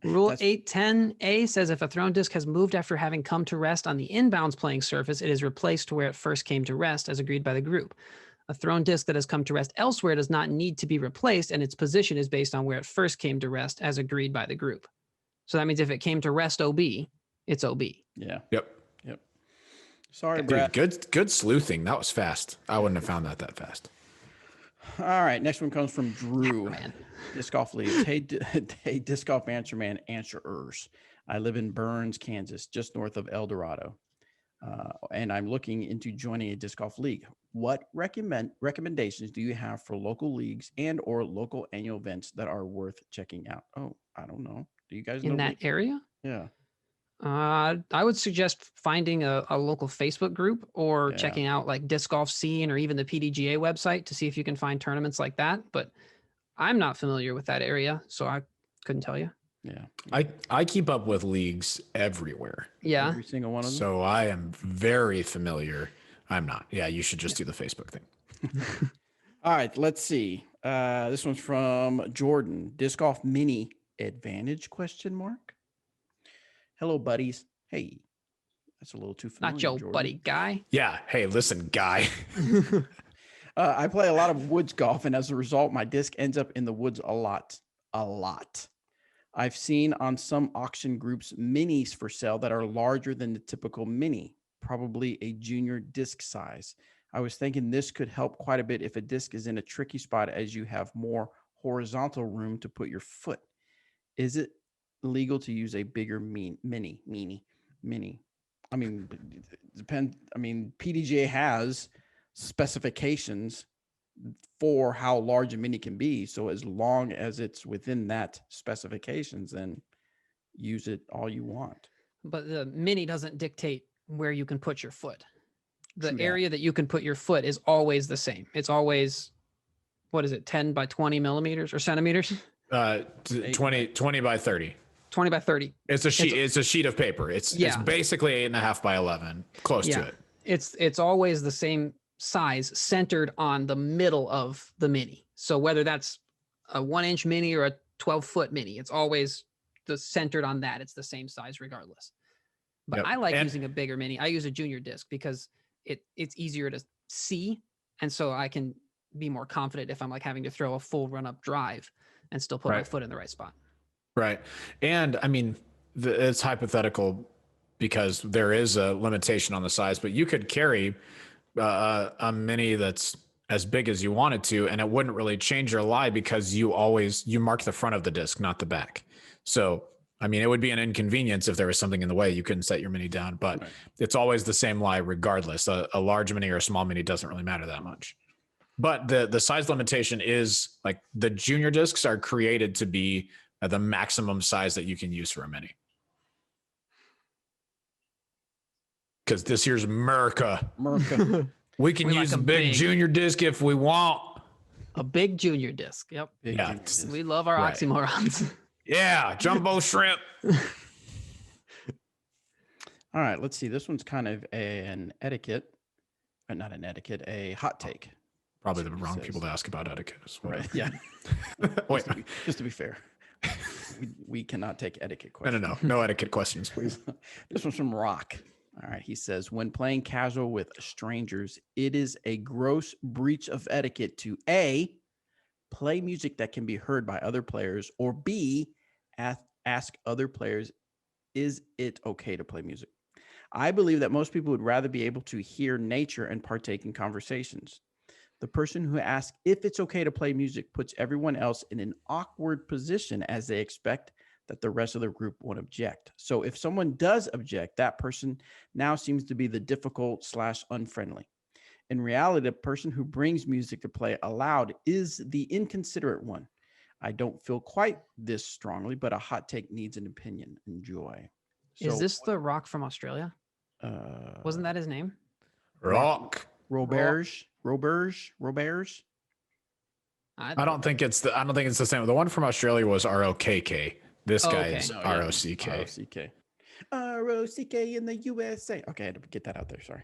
Rule 810A says if a thrown disc has moved after having come to rest on the inbounds playing surface, it is replaced to where it first came to rest as agreed by the group. A thrown disc that has come to rest elsewhere does not need to be replaced, and its position is based on where it first came to rest as agreed by the group. So that means if it came to rest OB, it's OB. Yeah. Yep. Sorry, Dude, Brad. good sleuthing. That was fast. I wouldn't have found that fast. All right. Next one comes from Drew. Man. Disc Golf Leagues. Hey, Disc Golf Answer Man, answerers. I live in Burns, Kansas, just north of El Dorado. And I'm looking into joining a disc golf league. What recommendations do you have for local leagues and or local annual events that are worth checking out? Oh, I don't know. Do you guys know In that area? Yeah. I would suggest finding a local Facebook group or checking out like Disc Golf Scene or even the PDGA website to see if you can find tournaments like that. But I'm not familiar with that area, so I couldn't tell you. Yeah. I keep up with leagues everywhere. Yeah. Every single one of them. So I am very familiar. I'm not. Yeah, you should just do the Facebook thing. All right, let's see. This one's from Jordan. Disc Golf Mini Advantage ? Hello, buddies. Hey, that's a little too familiar. Not your Jordan. buddy guy. Yeah. Hey, listen, guy. I play a lot of woods golf, and as a result, my disc ends up in the woods a lot. I've seen on some auction groups minis for sale that are larger than the typical mini, probably a junior disc size. I was thinking this could help quite a bit if a disc is in a tricky spot as you have more horizontal room to put your foot. Is it legal to use a bigger mini? I mean, depend. I mean, PDGA has specifications for how large a mini can be. So as long as it's within that specifications, then use it all you want. But the mini doesn't dictate where you can put your foot. The True that. area that you can put your foot is always the same. It's always, 10 by 20 millimeters or centimeters? 20 by 30. 20 by 30. It's a sheet. It's a sheet of paper. It's basically 8.5 by 11, close to it. It's always the same size, centered on the middle of the mini. So whether that's a 1-inch mini or a 12-foot mini, it's always centered on that. It's the same size regardless. But I like using a bigger mini. I use a junior disc because it's easier to see, and so I can be more confident if I'm like having to throw a full run-up drive and still put my foot in the right spot. Right. And I mean, it's hypothetical because there is a limitation on the size, but you could carry a mini that's as big as you wanted to, and it wouldn't really change your lie because you mark the front of the disc, not the back. So, I mean, it would be an inconvenience if there was something in the way. You couldn't set your mini down, but it's always the same lie regardless. A large mini or a small mini doesn't really matter that much. But the size limitation is like the junior discs are created to be the maximum size that you can use for a mini. Because this here's America. We can use like a big junior disc if we want. A big junior disc. Yep. We love our oxymorons. Yeah, jumbo shrimp. All right, let's see. This one's kind of an etiquette, but not an etiquette, a hot take. Probably the wrong people to ask about etiquette. Right. Yeah. Wait. Just to be fair, we cannot take etiquette questions. No etiquette questions, please. This one's from Rock. All right. He says, when playing casual with strangers, it is a gross breach of etiquette to A, play music that can be heard by other players, or B, ask other players, is it okay to play music? I believe that most people would rather be able to hear nature and partake in conversations. The person who asks if it's okay to play music puts everyone else in an awkward position as they expect that the rest of the group won't object. So if someone does object, that person now seems to be the difficult / unfriendly. In reality, the person who brings music to play aloud is the inconsiderate one. I don't feel quite this strongly, but a hot take needs an opinion. Enjoy. Is So, this the Rock from Australia? Wasn't that his name? Rock. Roberge? I don't think it's the same. The one from Australia was ROKK. This guy okay. is No, yeah, ROCK. ROCK in the USA. Okay, I had to get that out there. Sorry.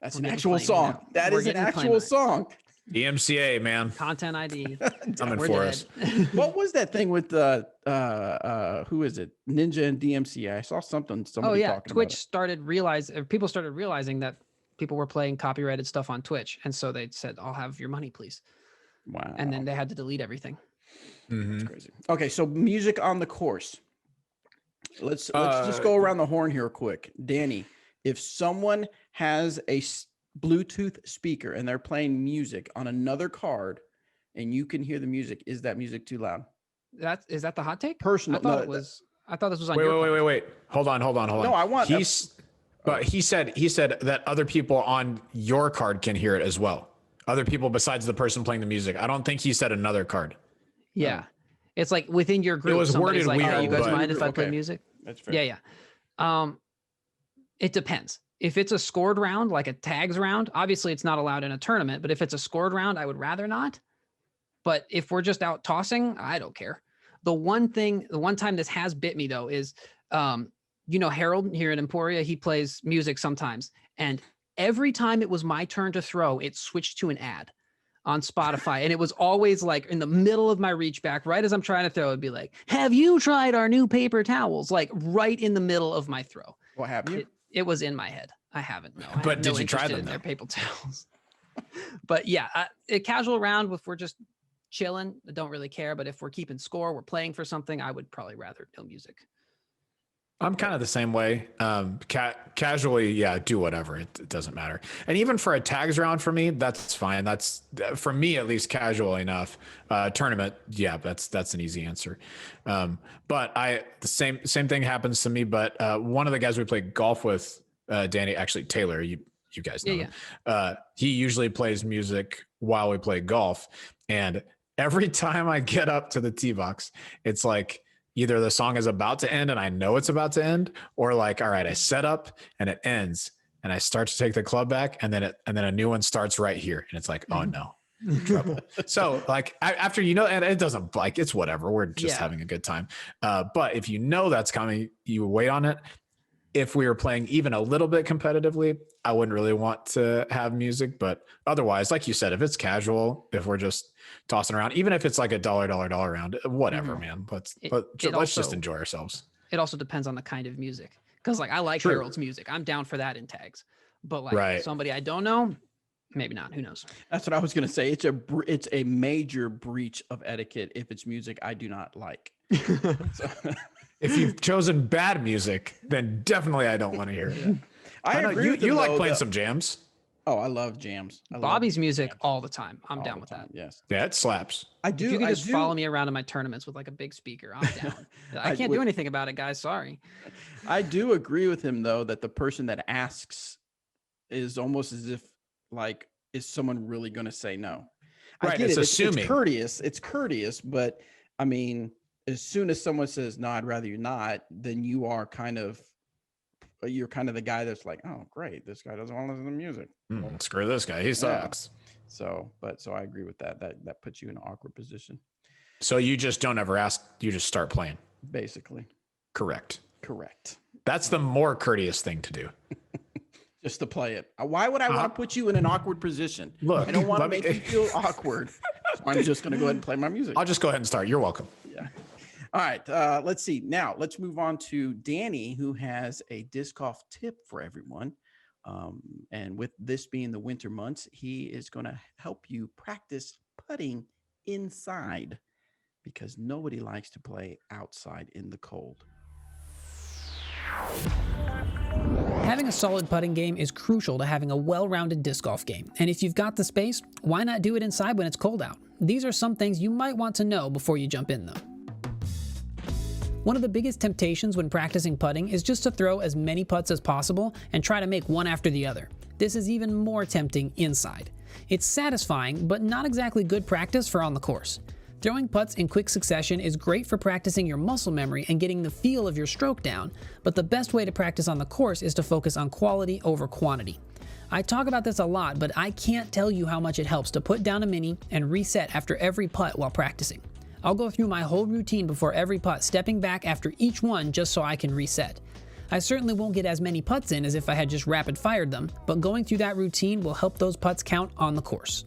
That's We're an getting actual claimed song. now. That We're is an getting actual claimed. song. EMCA, man. Content ID. Coming We're for dead. us. What was that thing with who is it? Ninja and DMCA. I saw somebody talking Twitch about it. people started realizing that people were playing copyrighted stuff on Twitch, and so they said, "I'll have your money, please." Wow. And then they had to delete everything. Mhm. Crazy. Okay, so music on the course. Let's just go around the horn here quick. Danny, if someone has a Bluetooth speaker and they're playing music on another card and you can hear the music, is that music too loud? Is that the hot take? Personal. I thought this was on Wait, your card. wait. Hold on. No, I want. But he said that other people on your card can hear it as well. Other people besides the person playing the music. I don't think he said another card. Yeah. It's like within your group. was somebody's worded like, weird, "Oh, you guys but- mind if I play Okay. music?" That's fair. Yeah. It depends. If it's a scored round, like a tags round, obviously it's not allowed in a tournament, but if it's a scored round, I would rather not. But if we're just out tossing, I don't care. The one time this has bit me though is, Harold here at Emporia, he plays music sometimes. And every time it was my turn to throw, it switched to an ad on Spotify. And it was always like in the middle of my reach back, right as I'm trying to throw, it'd be like, "Have you tried our new paper towels?" Like right in the middle of my throw. What have you? It was in my head. I haven't. No, I But have did no you try interest them, in their though? paper towels? But yeah, a casual round, if we're just chilling, I don't really care. But if we're keeping score, we're playing for something, I would probably rather no music. I'm kind of the same way. Casually, yeah, do whatever. It doesn't matter. And even for a tags round for me, that's fine. That's for me at least casual enough. Tournament, yeah, that's an easy answer. But the same thing happens to me. But one of the guys we play golf with, Danny, actually Taylor, you guys know him. He usually plays music while we play golf, and every time I get up to the tee box, it's like either the song is about to end and I know it's about to end, or like, all right, I set up and it ends and I start to take the club back and then a new one starts right here. And it's like, oh no, trouble. So like after, and it doesn't like, it's whatever. We're just having a good time. But if you know that's coming, you wait on it. If we were playing even a little bit competitively, I wouldn't really want to have music, but otherwise, like you said, if it's casual, if we're just tossing around, even if it's like a $1 round, whatever, man, let's just enjoy ourselves. It also depends on the kind of music. Cause like, I like Harold's music. I'm down for that in tags, but like somebody I don't know, maybe not, who knows? That's what I was going to say. It's a major breach of etiquette if it's music I do not like. So. If you've chosen bad music, then definitely I don't want to hear it. Yeah. I agree with you like playing some jams. Oh, I love jams. Bobby's music all the time. I'm down with that. Yes. Yeah, it slaps. I do. If you could just follow me around in my tournaments with like a big speaker, I'm down. I can't do anything about it, guys. Sorry. I do agree with him though, that the person that asks is almost as if like, is someone really going to say no? Right. I get It's it. assuming. It's courteous, but I mean, as soon as someone says, "No, I'd rather you not," then you're kind of the guy that's like, "Oh, great. This guy doesn't want to listen to music. Screw this guy. He sucks." Yeah. So I agree with that. That puts you in an awkward position. So you just don't ever ask. You just start playing. Basically. Correct. That's the more courteous thing to do. Just to play it. Why would I want to put you in an awkward position? Look, I don't want to make you feel awkward. So I'm just going to go ahead and play my music. I'll just go ahead and start. You're welcome. Yeah. All right. Let's see. Now let's move on to Danny, who has a disc golf tip for everyone. And with this being the winter months, he is going to help you practice putting inside because nobody likes to play outside in the cold. Having a solid putting game is crucial to having a well-rounded disc golf game, and if you've got the space, why not do it inside when it's cold out? These are some things you might want to know before you jump in, though. One of the biggest temptations when practicing putting is just to throw as many putts as possible and try to make one after the other. This is even more tempting inside. It's satisfying, but not exactly good practice for on the course. Throwing putts in quick succession is great for practicing your muscle memory and getting the feel of your stroke down, but the best way to practice on the course is to focus on quality over quantity. I talk about this a lot, but I can't tell you how much it helps to put down a mini and reset after every putt while practicing. I'll go through my whole routine before every putt, stepping back after each one just so I can reset. I certainly won't get as many putts in as if I had just rapid fired them, but going through that routine will help those putts count on the course.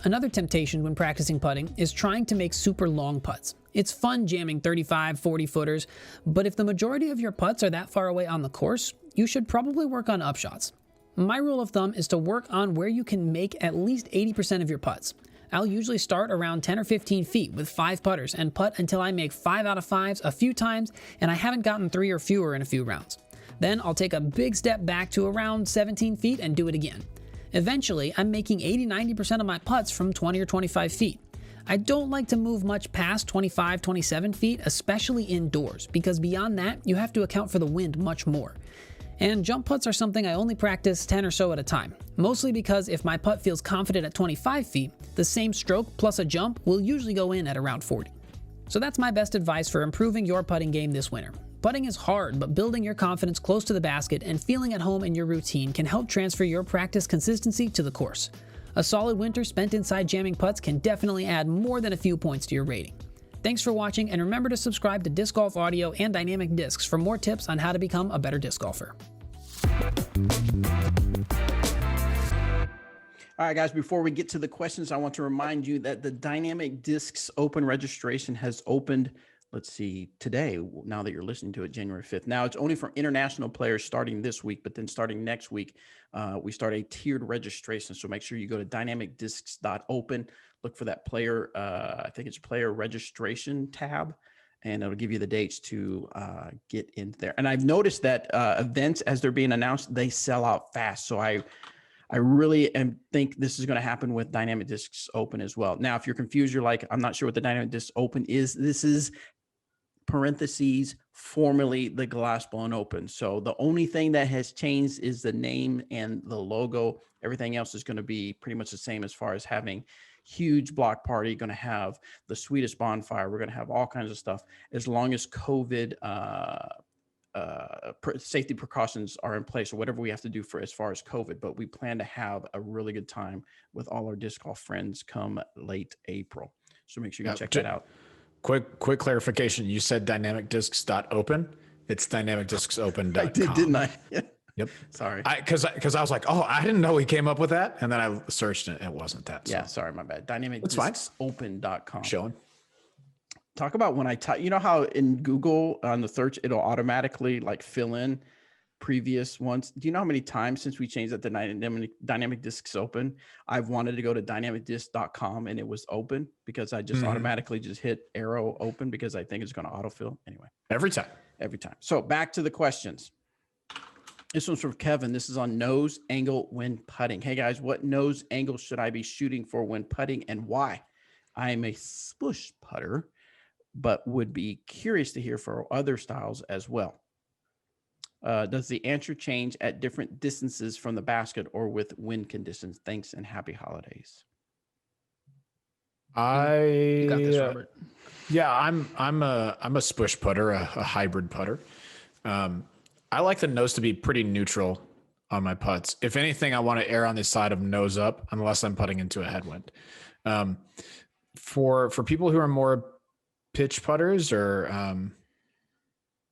Another temptation when practicing putting is trying to make super long putts. It's fun jamming 35, 40 footers, but if the majority of your putts are that far away on the course, you should probably work on upshots. My rule of thumb is to work on where you can make at least 80% of your putts. I'll usually start around 10 or 15 feet with 5 putters and putt until I make 5 out of 5s a few times and I haven't gotten 3 or fewer in a few rounds. Then I'll take a big step back to around 17 feet and do it again. Eventually, I'm making 80-90% of my putts from 20 or 25 feet. I don't like to move much past 25, 27 feet, especially indoors, because beyond that, you have to account for the wind much more. And jump putts are something I only practice 10 or so at a time, mostly because if my putt feels confident at 25 feet, the same stroke plus a jump will usually go in at around 40. So that's my best advice for improving your putting game this winter. Putting is hard, but building your confidence close to the basket and feeling at home in your routine can help transfer your practice consistency to the course. A solid winter spent inside jamming putts can definitely add more than a few points to your rating. Thanks for watching, and remember to subscribe to Disc Golf Audio and Dynamic Discs for more tips on how to become a better disc golfer. All right, guys, before we get to the questions, I want to remind you that the Dynamic Discs Open registration has opened, let's see, today, now that you're listening to it, January 5th. Now, it's only for international players starting this week, but then starting next week, we start a tiered registration. So make sure you go to dynamicdiscs.open, look for that player, I think it's player registration tab, and it'll give you the dates to get in there. And I've noticed that events, as they're being announced, they sell out fast. So I really think this is going to happen with Dynamic Discs Open as well. Now, if you're confused, you're like, I'm not sure what the Dynamic Discs Open is. This is parentheses, formerly the Glass Blown Open. So the only thing that has changed is the name and the logo. Everything else is going to be pretty much the same as far as having huge block party, going to have the sweetest bonfire. We're going to have all kinds of stuff as long as COVID safety precautions are in place, or whatever we have to do for as far as COVID. But we plan to have a really good time with all our disc golf friends come late April. So make sure you check that out. Quick clarification. You said dynamicdiscs.open. It's dynamicdiscsopen.com. I did, didn't I? Yep. Sorry. Because I was like, oh, I didn't know he came up with that. And then I searched it. It wasn't that. So. Yeah. Sorry. My bad. Dynamicdiscsopen.com. Showing. Talk about when I type, you know how in Google on the search, it'll automatically like fill in previous ones. Do you know how many times since we changed that to Dynamic Discs Open, I've wanted to go to dynamicdisc.com and it was open because I just automatically just hit arrow open because I think it's going to autofill anyway. Every time. So back to the questions. This one's from Kevin. This is on nose angle when putting. Hey guys, what nose angle should I be shooting for when putting and why? I am a spush putter, but would be curious to hear for other styles as well. Does the answer change at different distances from the basket or with wind conditions? Thanks and happy holidays. You got this, Robert. Yeah, I'm a spush putter, a hybrid putter. I like the nose to be pretty neutral on my putts. If anything, I want to err on the side of nose up unless I'm putting into a headwind. For people who are more pitch putters or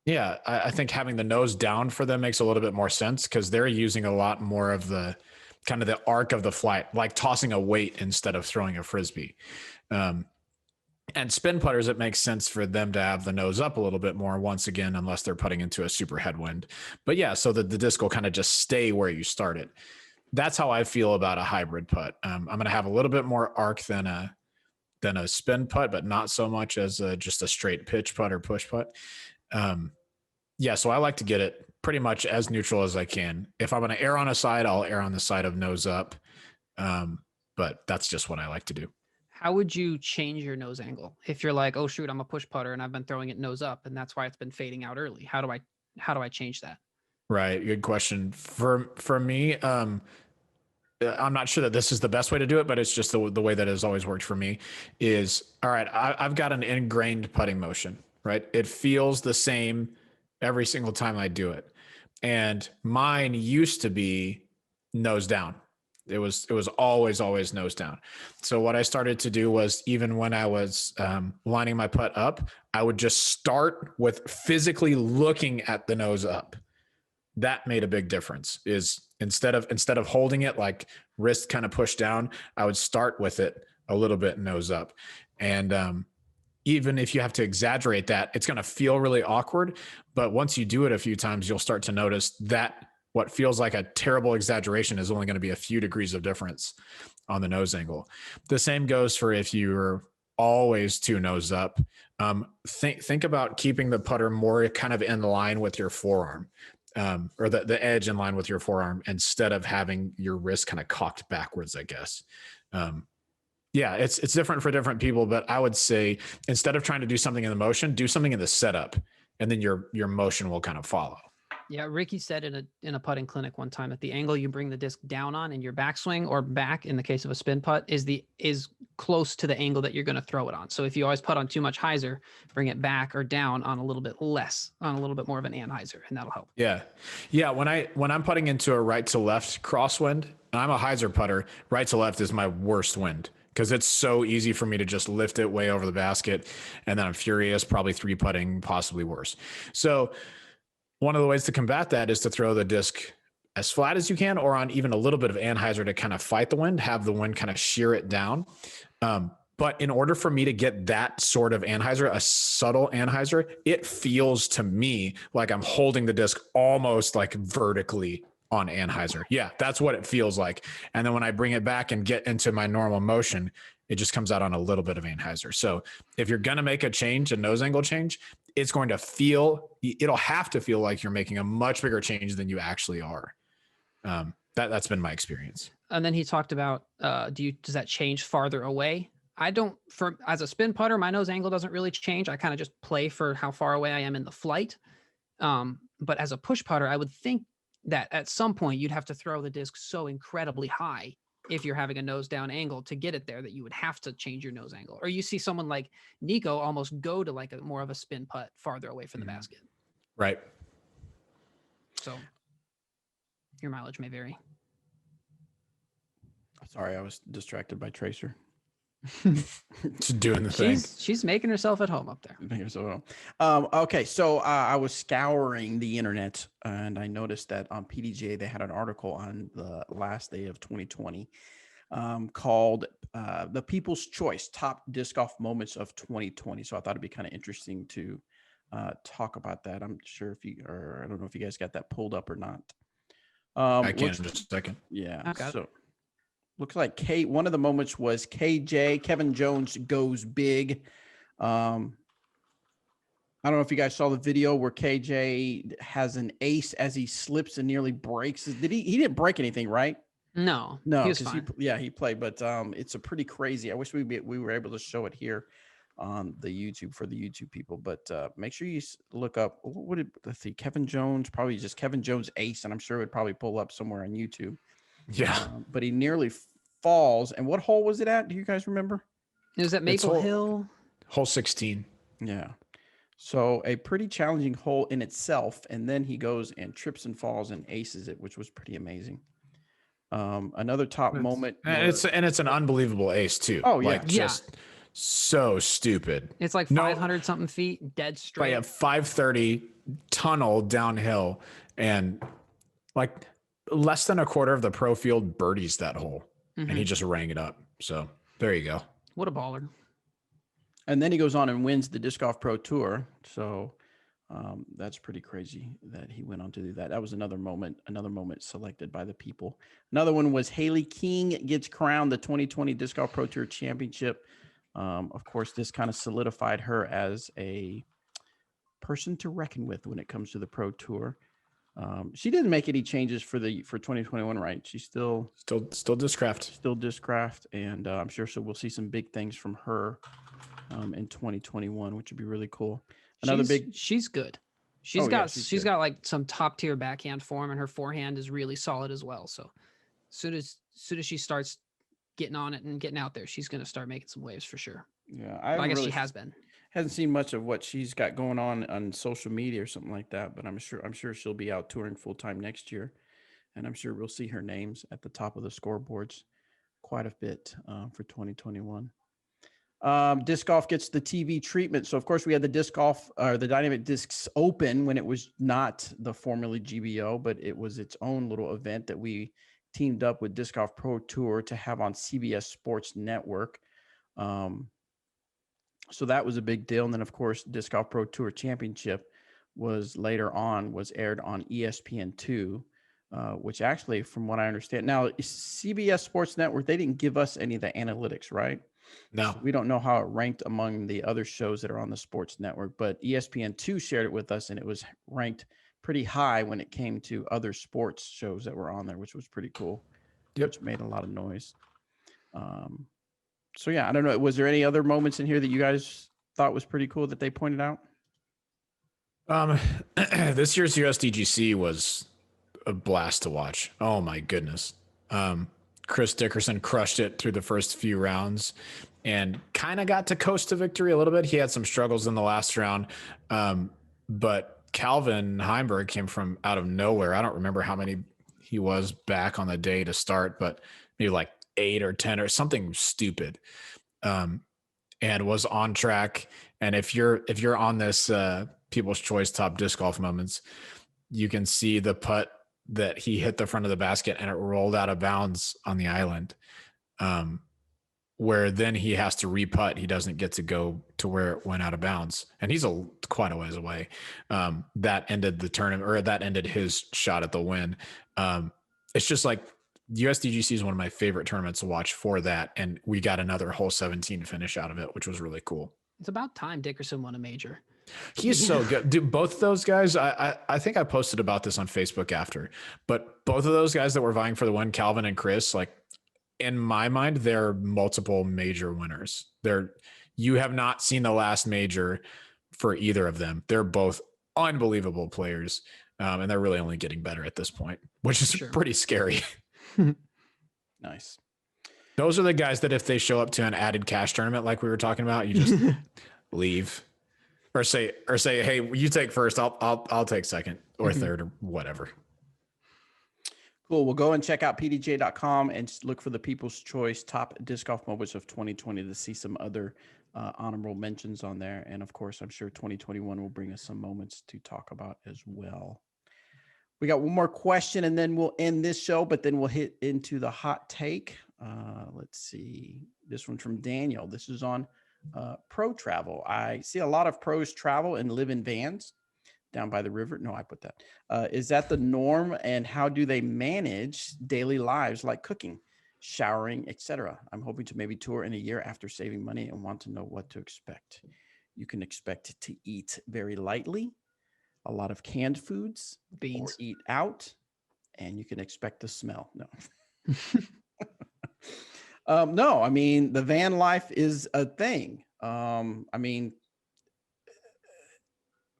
I think having the nose down for them makes a little bit more sense because they're using a lot more of the kind of the arc of the flight, like tossing a weight instead of throwing a Frisbee. And spin putters, it makes sense for them to have the nose up a little bit more once again, unless they're putting into a super headwind. But yeah, so that the disc will kind of just stay where you started. That's how I feel about a hybrid putt. I'm going to have a little bit more arc than than a spin putt, but not so much as just a straight pitch putt or push putt. So I like to get it pretty much as neutral as I can. If I'm going to err on a side, I'll err on the side of nose up. But that's just what I like to do. How would you change your nose angle if you're like, oh shoot, I'm a push putter and I've been throwing it nose up, and that's why it's been fading out early? How do I change that? Right. Good question. For me, I'm not sure that this is the best way to do it, but it's just the way that has always worked for me is, all right, I've got an ingrained putting motion, right? It feels the same every single time I do it. And mine used to be nose down. It was always nose down. So what I started to do was, even when I was lining my putt up, I would just start with physically looking at the nose up. That made a big difference. Is instead of holding it like wrist kind of pushed down, I would start with it a little bit nose up. And even if you have to exaggerate that, it's going to feel really awkward. But once you do it a few times, you'll start to notice that what feels like a terrible exaggeration is only going to be a few degrees of difference on the nose angle. The same goes for if you're always too nose up. Think about keeping the putter more kind of in line with your forearm, or the edge in line with your forearm, instead of having your wrist kind of cocked backwards, I guess. It's different for different people, but I would say instead of trying to do something in the motion, do something in the setup, and then your motion will kind of follow. Yeah, Ricky said in a putting clinic one time that the angle you bring the disc down on in your backswing, or back in the case of a spin putt, is close to the angle that you're going to throw it on. So if you always putt on too much hyzer, bring it back or down on a little bit less, on a little bit more of an anhyzer, and that'll help. Yeah. When I'm putting into a right to left crosswind, and I'm a hyzer putter, right to left is my worst wind, because it's so easy for me to just lift it way over the basket, and then I'm furious, probably three putting, possibly worse. So one of the ways to combat that is to throw the disc as flat as you can, or on even a little bit of anhyzer to kind of fight the wind, have the wind kind of shear it down. But in order for me to get that sort of anhyzer, a subtle anhyzer, it feels to me like I'm holding the disc almost like vertically on anhyzer. Yeah, that's what it feels like. And then when I bring it back and get into my normal motion, it just comes out on a little bit of anhyzer. So if you're going to make a change, a nose angle change, it'll have to feel like you're making a much bigger change than you actually are. That's been my experience. And then he talked about, does that change farther away? As a spin putter, my nose angle doesn't really change. I kind of just play for how far away I am in the flight. But as a push putter, I would think that at some point you'd have to throw the disc so incredibly high if you're having a nose down angle to get it there, that you would have to change your nose angle. Or you see someone like Nico almost go to like more of a spin putt farther away from the basket. Right. So your mileage may vary. Sorry, I was distracted by Tracer. Just doing the thing. She's making herself at home up there. Okay, so I was scouring the internet, and I noticed that on PDGA they had an article on the last day of 2020 called "The People's Choice: Top Disc Golf Moments of 2020." So I thought it'd be kind of interesting to talk about that. I'm sure I don't know if you guys got that pulled up or not. I can in just a second. Yeah. Okay. So looks like one of the moments was Kevin Jones goes big. I don't know if you guys saw the video where KJ has an ace as he slips and nearly breaks. He didn't break anything, right? No, he was fine. He played, but it's a pretty crazy. I wish we were able to show it here on the YouTube for the YouTube people, but make sure you look up let's see, Kevin Jones, probably just Kevin Jones ace, and I'm sure it would probably pull up somewhere on YouTube. Yeah. But he nearly falls. And what hole was it at? Do you guys remember? It was at Maple Hill. Hole 16. Yeah. So a pretty challenging hole in itself. And then he goes and trips and falls and aces it, which was pretty amazing. Another top moment. It's an unbelievable ace too. Oh yeah. Like just so stupid. It's like 500 something feet dead straight. By a 530 tunnel downhill, and like less than a quarter of the pro field birdies that hole, and he just rang it up. So there you go. What a baller. And then he goes on and wins the Disc Golf Pro Tour. So that's pretty crazy that he went on to do that. That was another moment selected by the people. Another one was Haley King gets crowned the 2020 Disc Golf Pro Tour Championship Of course, this kind of solidified her as a person to reckon with when it comes to the Pro Tour. She didn't make any changes for 2021, right? She's still Discraft, and I'm sure we'll see some big things from her in 2021, which would be really cool. She's good. She's got like some top tier backhand form, and her forehand is really solid as well. So soon as she starts getting on it and getting out there, she's going to start making some waves for sure. Yeah, I guess she has been. Hasn't seen much of what she's got going on social media or something like that, but I'm sure she'll be out touring full time next year, and I'm sure we'll see her names at the top of the scoreboards quite a bit for 2021. Disc golf gets the TV treatment. So of course we had the disc golf or the Dynamic Discs Open when it was not the formerly GBO, but it was its own little event that we teamed up with Disc Golf Pro Tour to have on CBS Sports Network. So that was a big deal. And then of course, Disc Golf Pro Tour Championship was aired on ESPN2, which actually, from what I understand, now CBS Sports Network, they didn't give us any of the analytics, right? No, so we don't know how it ranked among the other shows that are on the sports network, but ESPN2 shared it with us, and it was ranked pretty high when it came to other sports shows that were on there, which was pretty cool. Yep. Which made a lot of noise. So yeah, I don't know. Was there any other moments in here that you guys thought was pretty cool that they pointed out? This year's USDGC was a blast to watch. Oh my goodness. Chris Dickerson crushed it through the first few rounds and kind of got to coast to victory a little bit. He had some struggles in the last round. But Calvin Heimberg came from out of nowhere. I don't remember how many he was back on the day to start, but maybe like 8 or 10 or something stupid. And was on track. And if you're on this People's Choice Top Disc Golf Moments, you can see the putt that he hit the front of the basket and it rolled out of bounds on the island, where then he has to re-putt. He doesn't get to go to where it went out of bounds, and he's quite a ways away. That ended the tournament, or that ended his shot at the win. It's just like USDGC is one of my favorite tournaments to watch for that, and we got another hole 17 finish out of it, which was really cool. It's about time Dickerson won a major. He's so good. Dude, both of those guys, I think I posted about this on Facebook after, but both of those guys that were vying for the win, Calvin and Chris, like in my mind, they're multiple major winners. You have not seen the last major for either of them. They're both unbelievable players. And they're really only getting better at this point, which is pretty scary. Nice. Those are the guys that if they show up to an added cash tournament, like we were talking about, you just leave. Or say, hey, you take first. I'll take second or third or whatever. Cool. We'll go and check out pdj.com and look for the People's Choice Top Disc Golf Moments of 2020 to see some other honorable mentions on there. And of course, I'm sure 2021 will bring us some moments to talk about as well. We got one more question and then we'll end this show, but then we'll hit into the hot take. Let's see. This one's from Daniel. This is on pro travel. I see a lot of pros travel and live in vans down by the river. No, I put that. Is that the norm, and how do they manage daily lives like cooking, showering, etc.? I'm hoping to maybe tour in a year after saving money and want to know what to expect. You can expect to eat very lightly, a lot of canned foods, beans, or eat out, and you can expect to smell. No. No, I mean, the van life is a thing. I mean,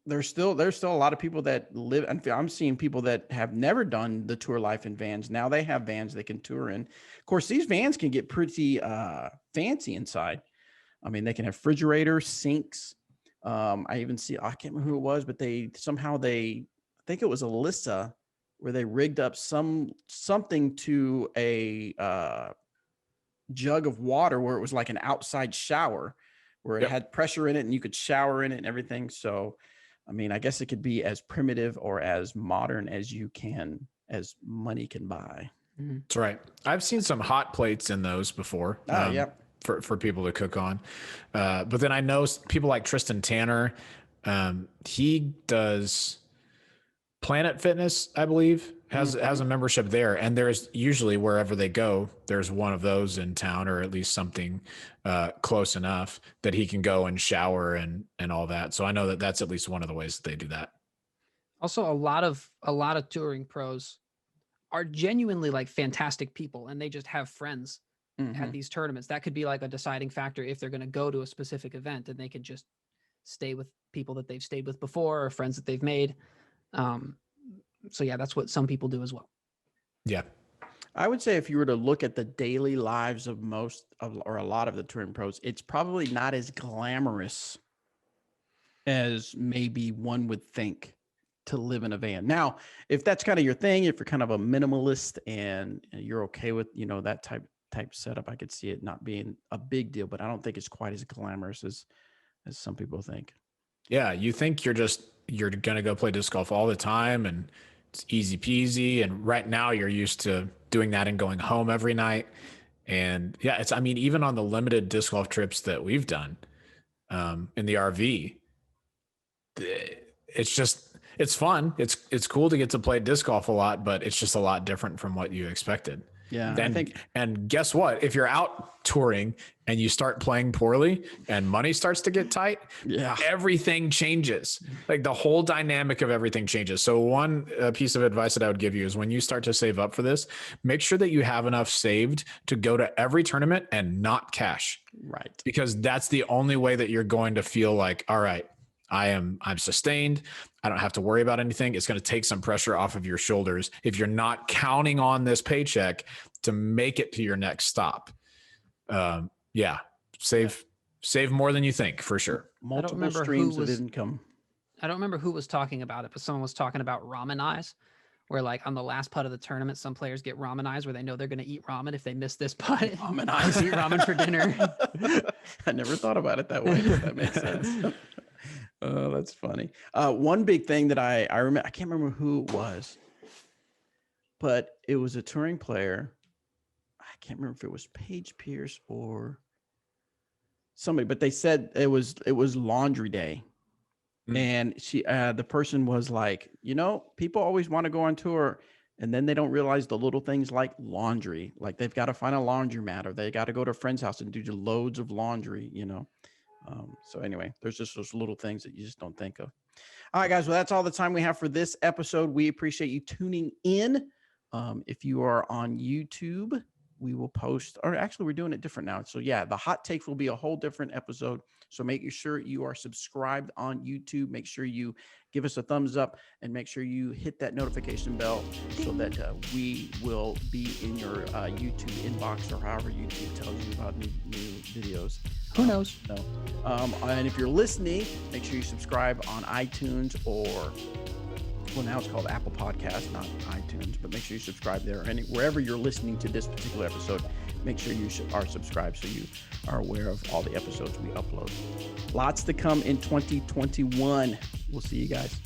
there's still a lot of people that live, and I'm seeing people that have never done the tour life in vans. Now they have vans they can tour in. Of course, these vans can get pretty fancy inside. I mean, they can have refrigerators, sinks. I even see, I can't remember who it was, but I think it was Alyssa, where they rigged up something to a jug of water where it was like an outside shower where it had pressure in it and you could shower in it and everything. So, I mean, I guess it could be as primitive or as modern as as money can buy. That's right. I've seen some hot plates in those before. For people to cook on. But then I know people like Tristan Tanner. He does Planet Fitness, I believe. has a membership there, and there's usually wherever they go, there's one of those in town, or at least something close enough that he can go and shower and all that. So I know that that's at least one of the ways that they do that. Also, a lot of touring pros are genuinely like fantastic people, and they just have friends at these tournaments. That could be like a deciding factor if they're going to go to a specific event, and they could just stay with people that they've stayed with before or friends that they've made. So yeah, that's what some people do as well. Yeah. I would say if you were to look at the daily lives of or a lot of the touring pros, it's probably not as glamorous as maybe one would think to live in a van. Now, if that's kind of your thing, if you're kind of a minimalist and you're okay with, that type setup, I could see it not being a big deal, but I don't think it's quite as glamorous as some people think. Yeah. You think you're going to go play disc golf all the time and it's easy peasy. And right now you're used to doing that and going home every night. And yeah, even on the limited disc golf trips that we've done in the RV, it's fun. It's cool to get to play disc golf a lot, but it's just a lot different from what you expected. Yeah. And guess what? If you're out touring and you start playing poorly and money starts to get tight, everything changes. Like the whole dynamic of everything changes. So one piece of advice that I would give you is when you start to save up for this, make sure that you have enough saved to go to every tournament and not cash. Right. Because that's the only way that you're going to feel like, all right, I'm sustained. I don't have to worry about anything. It's going to take some pressure off of your shoulders if you're not counting on this paycheck to make it to your next stop. Save more than you think for sure. Multiple streams of income. I don't remember who was talking about it, but someone was talking about ramen eyes, where like on the last putt of the tournament, some players get ramen eyes where they know they're going to eat ramen if they miss this putt. Ramen eyes. Eat ramen for dinner. I never thought about it that way. That makes sense. Oh, that's funny. One big thing that I remember, I can't remember who it was, but it was a touring player. I can't remember if it was Paige Pierce or somebody, but they said it was laundry day. And she, the person was like, people always want to go on tour and then they don't realize the little things like laundry, like they've got to find a laundromat or they got to go to a friend's house and do loads of laundry, So anyway, there's just those little things that you just don't think of. All right, guys. Well, that's all the time we have for this episode. We appreciate you tuning in. If you are on YouTube, we will post, or actually we're doing it different now. So yeah, the hot takes will be a whole different episode. So make sure you are subscribed on YouTube. Make sure you give us a thumbs up and make sure you hit that notification bell so that we will be in your YouTube inbox or however YouTube tells you about new videos. Who knows? No. And if you're listening, make sure you subscribe on iTunes or, well, now it's called Apple Podcasts, not iTunes, but make sure you subscribe there. And wherever you're listening to this particular episode, make sure you are subscribed so you are aware of all the episodes we upload. Lots to come in 2021. We'll see you guys.